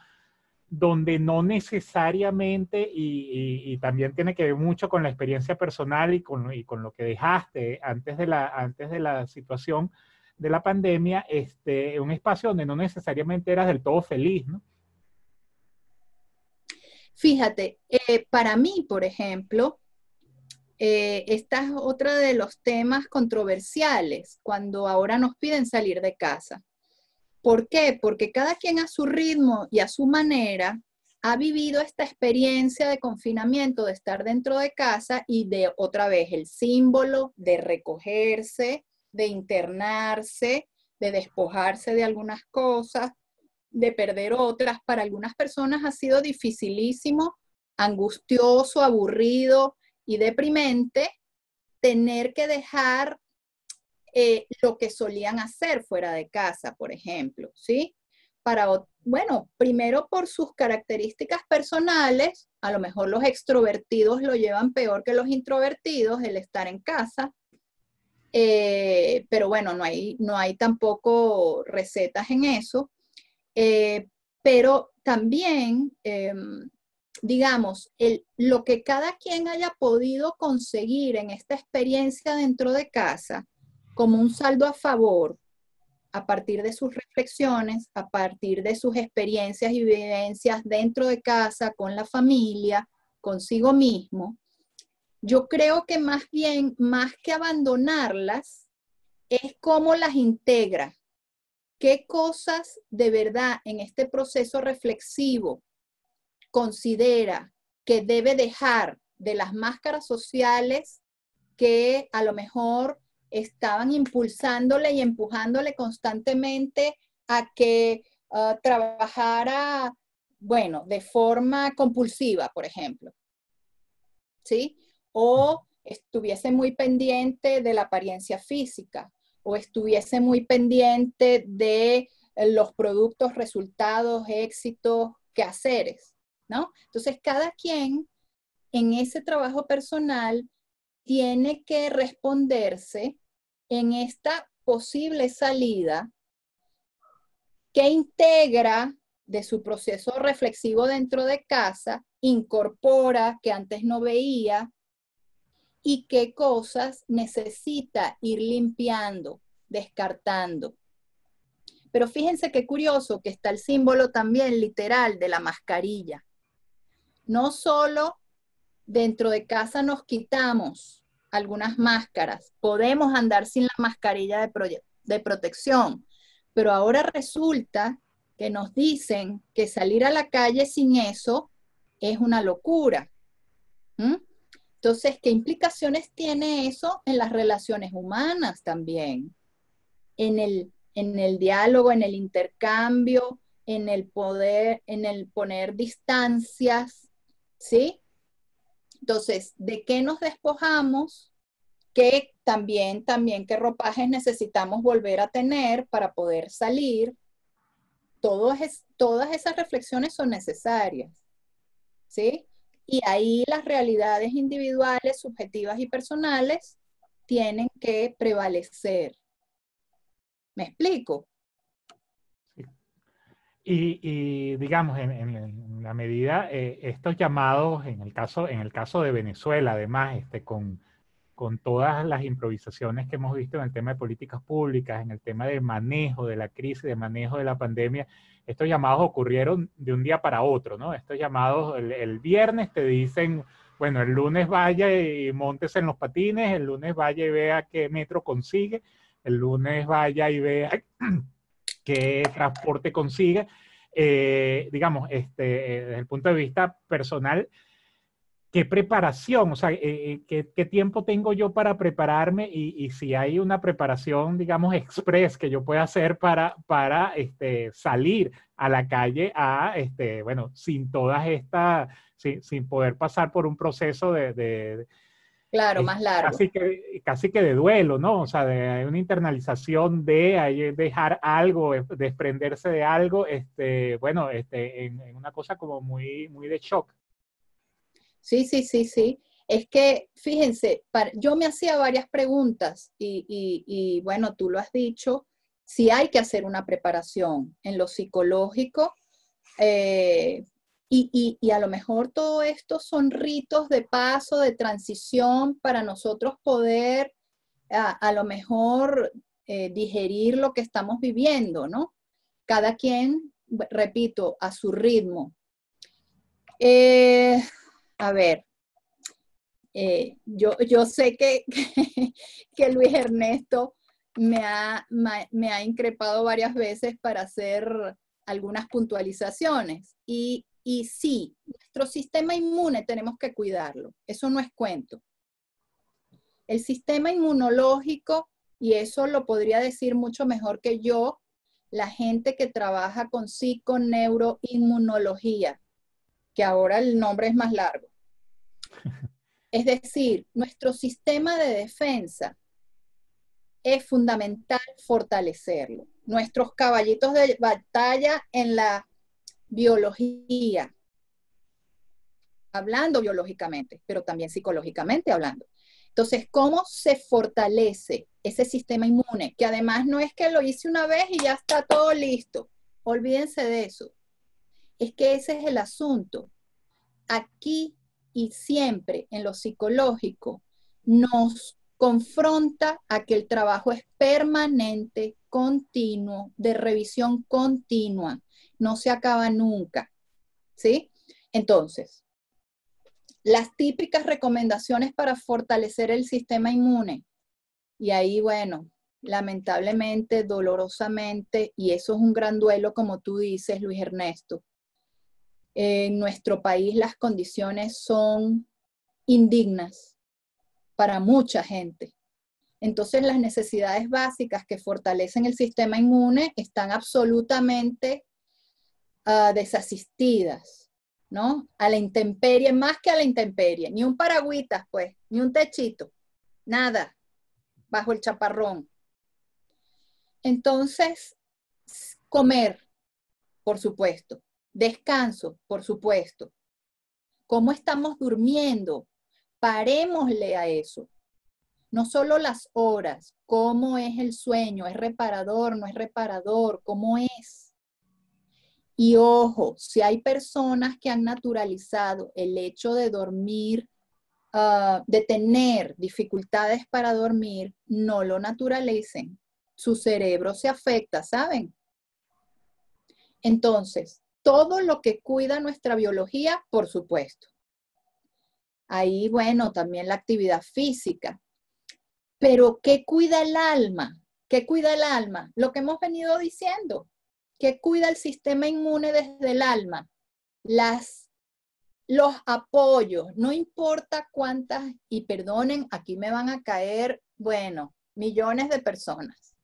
donde no necesariamente, y también tiene que ver mucho con la experiencia personal y con lo que dejaste antes de la situación de la pandemia, un espacio donde no necesariamente eras del todo feliz, ¿no? fíjate, para mí, por ejemplo, esta es otra de los temas controversiales cuando ahora nos piden salir de casa. ¿Por qué? Porque cada quien a su ritmo y a su manera ha vivido esta experiencia de confinamiento, de estar dentro de casa y de otra vez el símbolo de recogerse, de internarse, de despojarse de algunas cosas, de perder otras. Para algunas personas ha sido dificilísimo, angustioso, aburrido y deprimente tener que dejar lo que solían hacer fuera de casa, por ejemplo, ¿sí? Bueno, primero por sus características personales, a lo mejor los extrovertidos lo llevan peor que los introvertidos, el estar en casa, pero bueno, no hay tampoco recetas en eso, pero también, digamos, lo que cada quien haya podido conseguir en esta experiencia dentro de casa, como un saldo a favor, a partir de sus reflexiones, a partir de sus experiencias y vivencias dentro de casa, con la familia, consigo mismo, yo creo que más bien, más que abandonarlas, es cómo las integra. ¿Qué cosas de verdad en este proceso reflexivo considera que debe dejar de las máscaras sociales que a lo mejor estaban impulsándole y empujándole constantemente a que trabajara, bueno, de forma compulsiva, por ejemplo, ¿sí? O estuviese muy pendiente de la apariencia física, o estuviese muy pendiente de los productos, resultados, éxitos, quehaceres, ¿no? Entonces, cada quien en ese trabajo personal tiene que responderse en esta posible salida que integra de su proceso reflexivo dentro de casa, incorpora que antes no veía y qué cosas necesita ir limpiando, descartando. Pero fíjense qué curioso que está el símbolo también literal de la mascarilla. No solo dentro de casa nos quitamos algunas máscaras, podemos andar sin la mascarilla de protección, pero ahora resulta que nos dicen que salir a la calle sin eso es una locura. ¿Mm? Entonces, ¿qué implicaciones tiene eso en las relaciones humanas también? En el diálogo, en el intercambio, en el poder, en el poner distancias, ¿sí? Entonces, ¿de qué nos despojamos? Que también qué ropajes necesitamos volver a tener para poder salir. Todas esas reflexiones son necesarias, ¿sí? Y ahí las realidades individuales, subjetivas y personales tienen que prevalecer. ¿Me explico? Y digamos, en la medida, estos llamados, en el caso de Venezuela, además, con todas las improvisaciones que hemos visto en el tema de políticas públicas, en el tema de manejo de la crisis, de manejo de la pandemia, estos llamados ocurrieron de un día para otro, ¿no? Estos llamados, el viernes te dicen, bueno, el lunes vaya y móntese en los patines, el lunes vaya y vea qué metro consigue, el lunes vaya y vea qué transporte consigue. Digamos, desde el punto de vista personal, ¿qué preparación? O sea, ¿qué tiempo tengo yo para prepararme? Y si hay una preparación, digamos, express que yo pueda hacer para salir a la calle bueno, sin todas estas, sin poder pasar por un proceso Claro, más largo. casi que de duelo, ¿no? O sea, de una internalización de ahí dejar algo, desprenderse de algo, bueno, en una cosa como muy, muy de shock. Sí, sí, sí, sí. Es que, fíjense, yo me hacía varias preguntas y bueno, tú lo has dicho, si hay que hacer una preparación en lo psicológico, y a lo mejor todo esto son ritos de paso, de transición para nosotros poder a lo mejor digerir lo que estamos viviendo, ¿no? Cada quien, repito, a su ritmo. A ver, yo sé que Luis Ernesto me ha increpado varias veces para hacer algunas puntualizaciones. Y sí, nuestro sistema inmune tenemos que cuidarlo. Eso no es cuento. El sistema inmunológico, y eso lo podría decir mucho mejor que yo, la gente que trabaja con psiconeuroinmunología, que ahora el nombre es más largo. Es decir, nuestro sistema de defensa es fundamental fortalecerlo. Nuestros caballitos de batalla en la biología, hablando biológicamente, pero también psicológicamente hablando. Entonces, ¿cómo se fortalece ese sistema inmune? Que además no es que lo hice una vez y ya está todo listo. Olvídense de eso. Es que ese es el asunto. Aquí y siempre en lo psicológico nos confronta a que el trabajo es permanente, continuo, de revisión continua, no se acaba nunca, ¿sí? Entonces, las típicas recomendaciones para fortalecer el sistema inmune, y ahí, bueno, lamentablemente, dolorosamente, y eso es un gran duelo, como tú dices, Luis Ernesto, en nuestro país las condiciones son indignas para mucha gente. Entonces las necesidades básicas que fortalecen el sistema inmune están absolutamente desasistidas, ¿no? A la intemperie, más que a la intemperie, ni un paragüitas, pues, ni un techito, nada, bajo el chaparrón. Entonces, comer, por supuesto, descanso, por supuesto. ¿Cómo estamos durmiendo? Parémosle a eso. No solo las horas, cómo es el sueño, es reparador, no es reparador, cómo es. Y ojo, si hay personas que han naturalizado el hecho de dormir, de tener dificultades para dormir, no lo naturalicen. Su cerebro se afecta, ¿saben? Entonces, todo lo que cuida nuestra biología, por supuesto. Ahí, bueno, también la actividad física. Pero ¿qué cuida el alma? ¿Qué cuida el alma? Lo que hemos venido diciendo. ¿Qué cuida el sistema inmune desde el alma? Los apoyos, no importa cuántas, y perdonen, aquí me van a caer, bueno, millones de personas.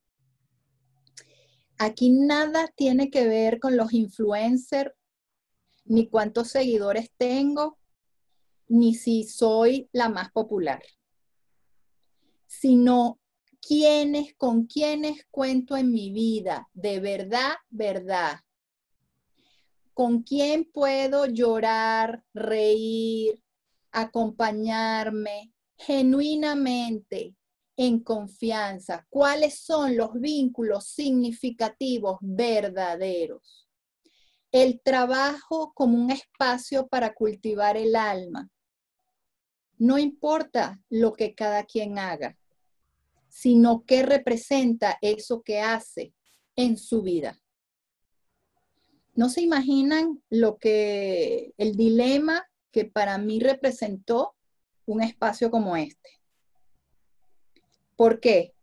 Aquí nada tiene que ver con los influencers, ni cuántos seguidores tengo, ni si soy la más popular, sino con quiénes cuento en mi vida, de verdad, verdad. Con quién puedo llorar, reír, acompañarme genuinamente, en confianza. ¿Cuáles son los vínculos significativos verdaderos? El trabajo como un espacio para cultivar el alma. No importa lo que cada quien haga, sino qué representa eso que hace en su vida. No se imaginan el dilema que para mí representó un espacio como este. ¿Por qué?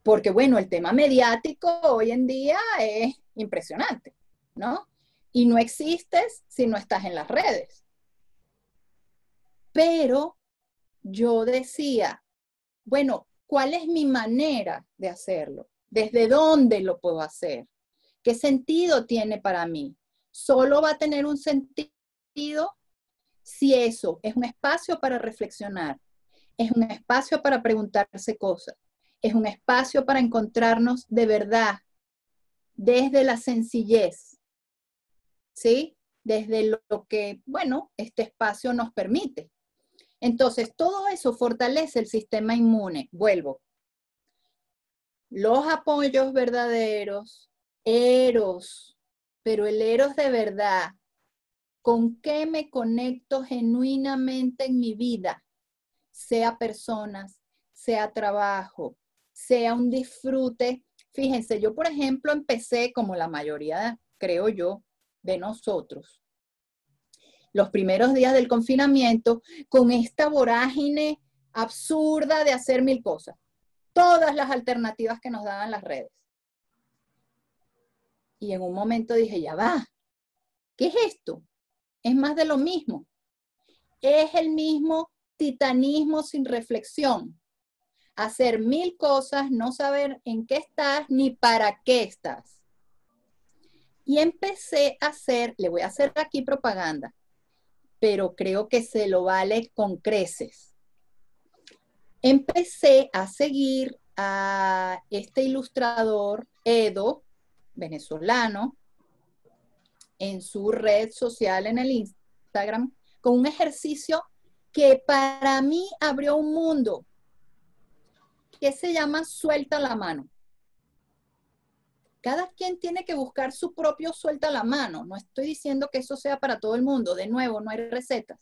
Porque bueno, el tema mediático hoy en día es impresionante, ¿no? Y no existes si no estás en las redes. Pero yo decía, bueno, ¿cuál es mi manera de hacerlo? ¿Desde dónde lo puedo hacer? ¿Qué sentido tiene para mí? Solo va a tener un sentido si eso es un espacio para reflexionar, es un espacio para preguntarse cosas, es un espacio para encontrarnos de verdad, desde la sencillez, ¿sí? Desde lo que, bueno, este espacio nos permite. Entonces, todo eso fortalece el sistema inmune. Vuelvo. Los apoyos verdaderos, eros, pero el eros de verdad, ¿con qué me conecto genuinamente en mi vida? Sea personas, sea trabajo, sea un disfrute. Fíjense, yo por ejemplo empecé como la mayoría, creo yo, de nosotros, los primeros días del confinamiento con esta vorágine absurda de hacer mil cosas. Todas las alternativas que nos daban las redes. Y en un momento dije, ya va, ¿qué es esto? Es más de lo mismo. Es el mismo titanismo sin reflexión. Hacer mil cosas, no saber en qué estás ni para qué estás. Y empecé a hacer, le voy a hacer aquí propaganda, pero creo que se lo vale con creces. Empecé a seguir a este ilustrador, Edo, venezolano, en su red social, en el Instagram, con un ejercicio que para mí abrió un mundo, que se llama Suelta la mano. Cada quien tiene que buscar su propio suelta la mano. No estoy diciendo que eso sea para todo el mundo. De nuevo, no hay recetas.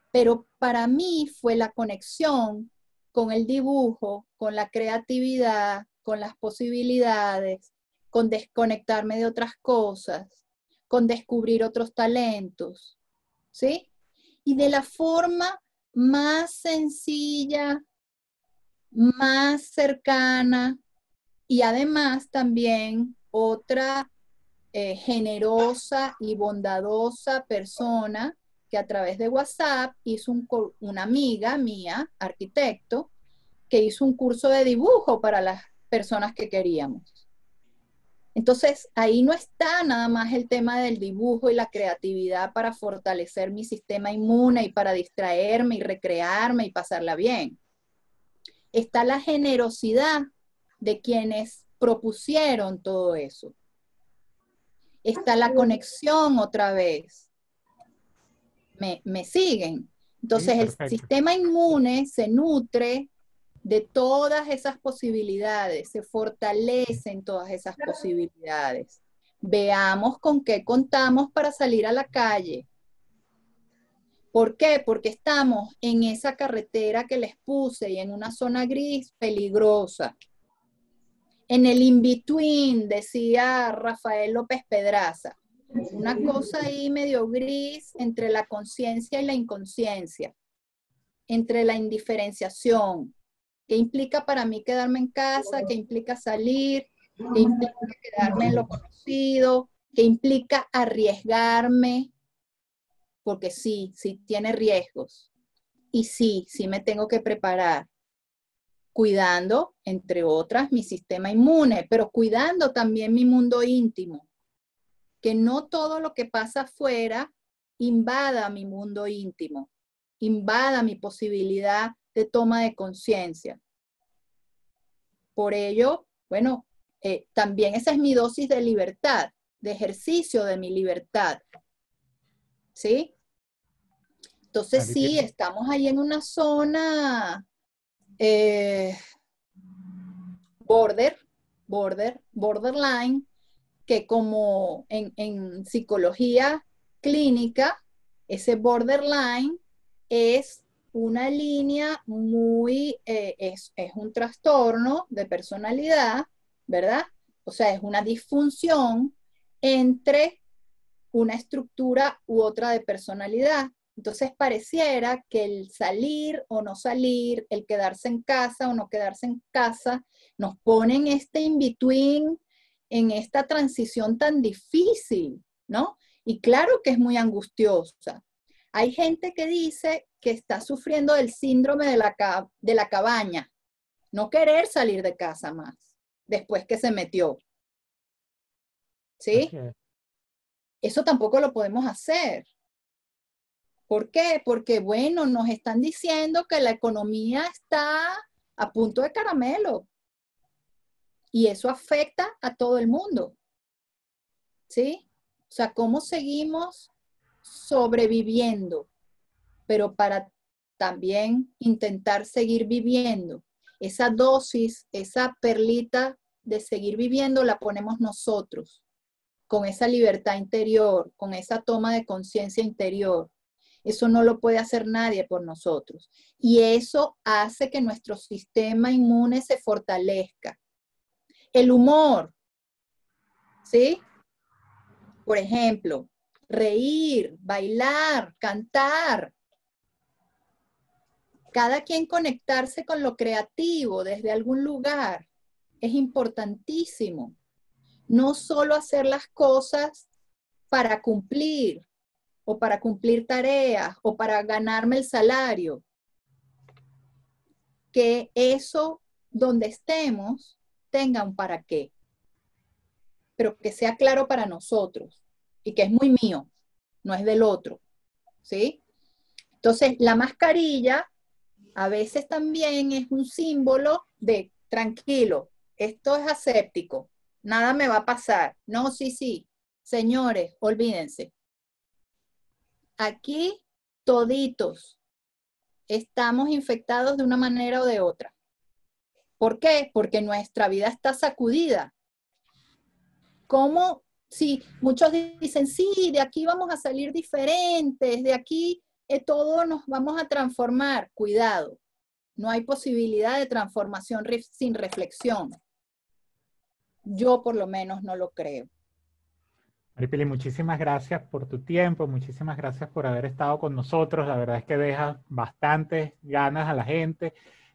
Pero para mí fue la conexión con el dibujo, con la creatividad, con las posibilidades, con desconectarme de otras cosas, con descubrir otros talentos, ¿sí? Y de la forma más sencilla, más cercana, y además también otra generosa y bondadosa persona que a través de WhatsApp hizo una amiga mía, arquitecto, que hizo un curso de dibujo para las personas que queríamos. Entonces, ahí no está nada más el tema del dibujo y la creatividad para fortalecer mi sistema inmune y para distraerme y recrearme y pasarla bien. Está la generosidad de quienes propusieron todo eso. Está la conexión otra vez. ¿Me siguen? Entonces, sí, el sistema inmune se nutre de todas esas posibilidades, se fortalecen todas esas posibilidades. Veamos con qué contamos para salir a la calle. ¿Por qué? Porque estamos en esa carretera que les puse y en una zona gris peligrosa. En el in-between, decía Rafael López Pedraza, una cosa ahí medio gris entre la conciencia y la inconsciencia, entre la indiferenciación. ¿Qué implica para mí quedarme en casa? ¿Qué implica salir? ¿Qué implica quedarme en lo conocido? ¿Qué implica arriesgarme? Porque sí tiene riesgos. Y sí me tengo que preparar, cuidando, entre otras, mi sistema inmune, pero cuidando también mi mundo íntimo. Que no todo lo que pasa afuera invada mi mundo íntimo, invada mi posibilidad de toma de conciencia. Por ello, bueno, también esa es mi dosis de libertad, de ejercicio de mi libertad. ¿Sí? Entonces sí, estamos ahí en una zona borderline, que como en psicología clínica, ese borderline es una línea muy, es un trastorno de personalidad, ¿verdad? O sea, es una disfunción entre una estructura u otra de personalidad. Entonces pareciera que el salir o no salir, el quedarse en casa o no quedarse en casa, nos pone en este in-between, en esta transición tan difícil, ¿no? Y claro que es muy angustiosa. Hay gente que dice que está sufriendo del síndrome de la cabaña, no querer salir de casa más, después que se metió. ¿Sí? Así es. Eso tampoco lo podemos hacer. ¿Por qué? Porque, bueno, nos están diciendo que la economía está a punto de caramelo y eso afecta a todo el mundo. ¿Sí? O sea, ¿cómo seguimos sobreviviendo? Pero para también intentar seguir viviendo. Esa dosis, esa perlita de seguir viviendo la ponemos nosotros, con esa libertad interior, con esa toma de conciencia interior. Eso no lo puede hacer nadie por nosotros. Y eso hace que nuestro sistema inmune se fortalezca. El humor, ¿sí? Por ejemplo, reír, bailar, cantar. Cada quien conectarse con lo creativo desde algún lugar es importantísimo. No solo hacer las cosas para cumplir o para cumplir tareas o para ganarme el salario. Que eso, donde estemos, tenga un para qué, pero que sea claro para nosotros y que es muy mío, no es del otro, ¿sí? Entonces, la mascarilla a veces también es un símbolo de tranquilo, esto es aséptico, nada me va a pasar. No, sí, sí, señores, olvídense. Aquí toditos estamos infectados de una manera o de otra. ¿Por qué? Porque nuestra vida está sacudida. ¿Cómo? Sí, muchos dicen, sí, de aquí vamos a salir diferentes, de aquí todo nos vamos a transformar. Cuidado, no hay posibilidad de transformación sin reflexión. Yo por lo menos no lo creo. Maripili, muchísimas gracias por tu tiempo, muchísimas gracias por haber estado con nosotros. La verdad es que dejas bastantes ganas a la gente.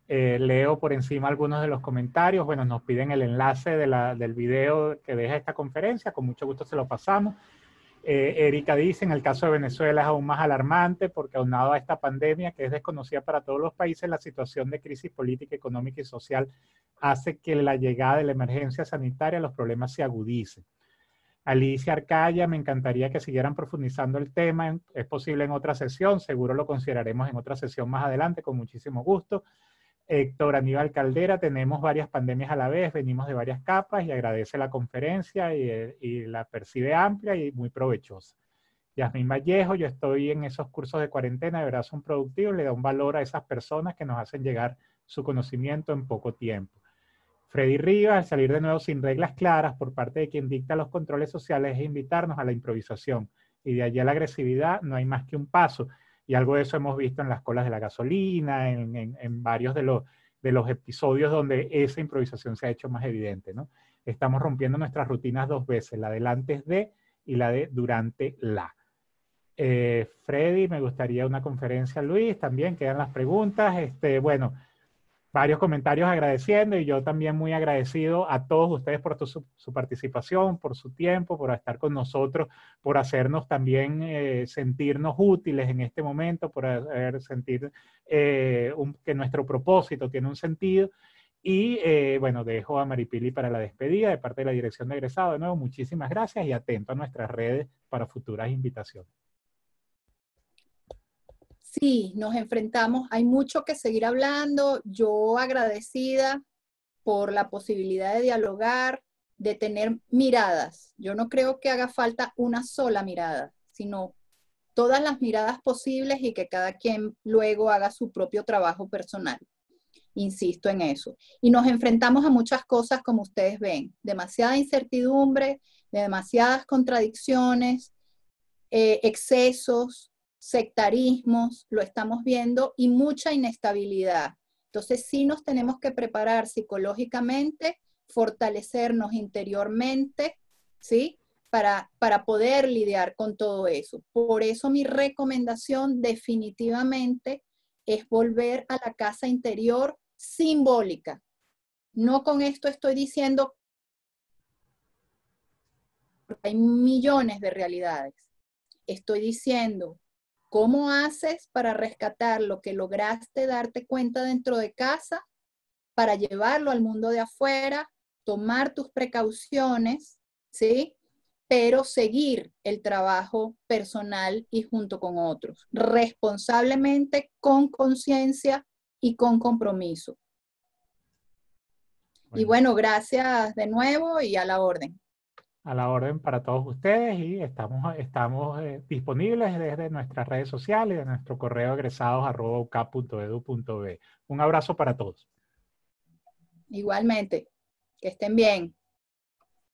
Leo por encima algunos de los comentarios. Bueno, nos piden el enlace del video que deja esta conferencia. Con mucho gusto se lo pasamos. Erika dice, en el caso de Venezuela es aún más alarmante porque aunado a esta pandemia que es desconocida para todos los países, la situación de crisis política, económica y social hace que la llegada de la emergencia sanitaria, los problemas se agudicen. Alicia Arcaya, me encantaría que siguieran profundizando el tema. Es posible en otra sesión, seguro lo consideraremos en otra sesión más adelante, con muchísimo gusto. Héctor Aníbal Caldera, tenemos varias pandemias a la vez, venimos de varias capas y agradece la conferencia y la percibe amplia y muy provechosa. Yasmín Vallejo, yo estoy en esos cursos de cuarentena, de verdad son productivos, le da un valor a esas personas que nos hacen llegar su conocimiento en poco tiempo. Freddy Rivas, al salir de nuevo sin reglas claras por parte de quien dicta los controles sociales es invitarnos a la improvisación. Y de allí a la agresividad no hay más que un paso. Y algo de eso hemos visto en las colas de la gasolina, en varios de los episodios donde esa improvisación se ha hecho más evidente, ¿no? Estamos rompiendo nuestras rutinas dos veces, la del antes de y la de durante la. Freddy, me gustaría una conferencia, Luis, también quedan las preguntas. Bueno, varios comentarios agradeciendo y yo también muy agradecido a todos ustedes por su participación, por su tiempo, por estar con nosotros, por hacernos también sentirnos útiles en este momento, por sentir que nuestro propósito tiene un sentido. Y bueno, dejo a Maripili para la despedida de parte de la Dirección de Egresado. De nuevo, muchísimas gracias y atento a nuestras redes para futuras invitaciones. Sí, nos enfrentamos, hay mucho que seguir hablando. Yo agradecida por la posibilidad de dialogar, de tener miradas. Yo no creo que haga falta una sola mirada, sino todas las miradas posibles y que cada quien luego haga su propio trabajo personal. Insisto en eso. Y nos enfrentamos a muchas cosas como ustedes ven, demasiada incertidumbre, demasiadas contradicciones, excesos, sectarismos, lo estamos viendo, y mucha inestabilidad. Entonces sí nos tenemos que preparar psicológicamente, fortalecernos interiormente, ¿sí? para poder lidiar con todo eso. Por eso mi recomendación definitivamente es volver a la casa interior simbólica. No con esto estoy diciendo que hay millones de realidades. Estoy diciendo, ¿cómo haces para rescatar lo que lograste darte cuenta dentro de casa, para llevarlo al mundo de afuera, tomar tus precauciones, ¿sí? Pero seguir el trabajo personal y junto con otros, responsablemente, con conciencia y con compromiso. Bueno, Y bueno, gracias de nuevo y a la orden. a la orden para todos ustedes y estamos disponibles desde nuestras redes sociales, de nuestro correo egresados@ucap.edu.be. Un abrazo para todos. Igualmente, que estén bien.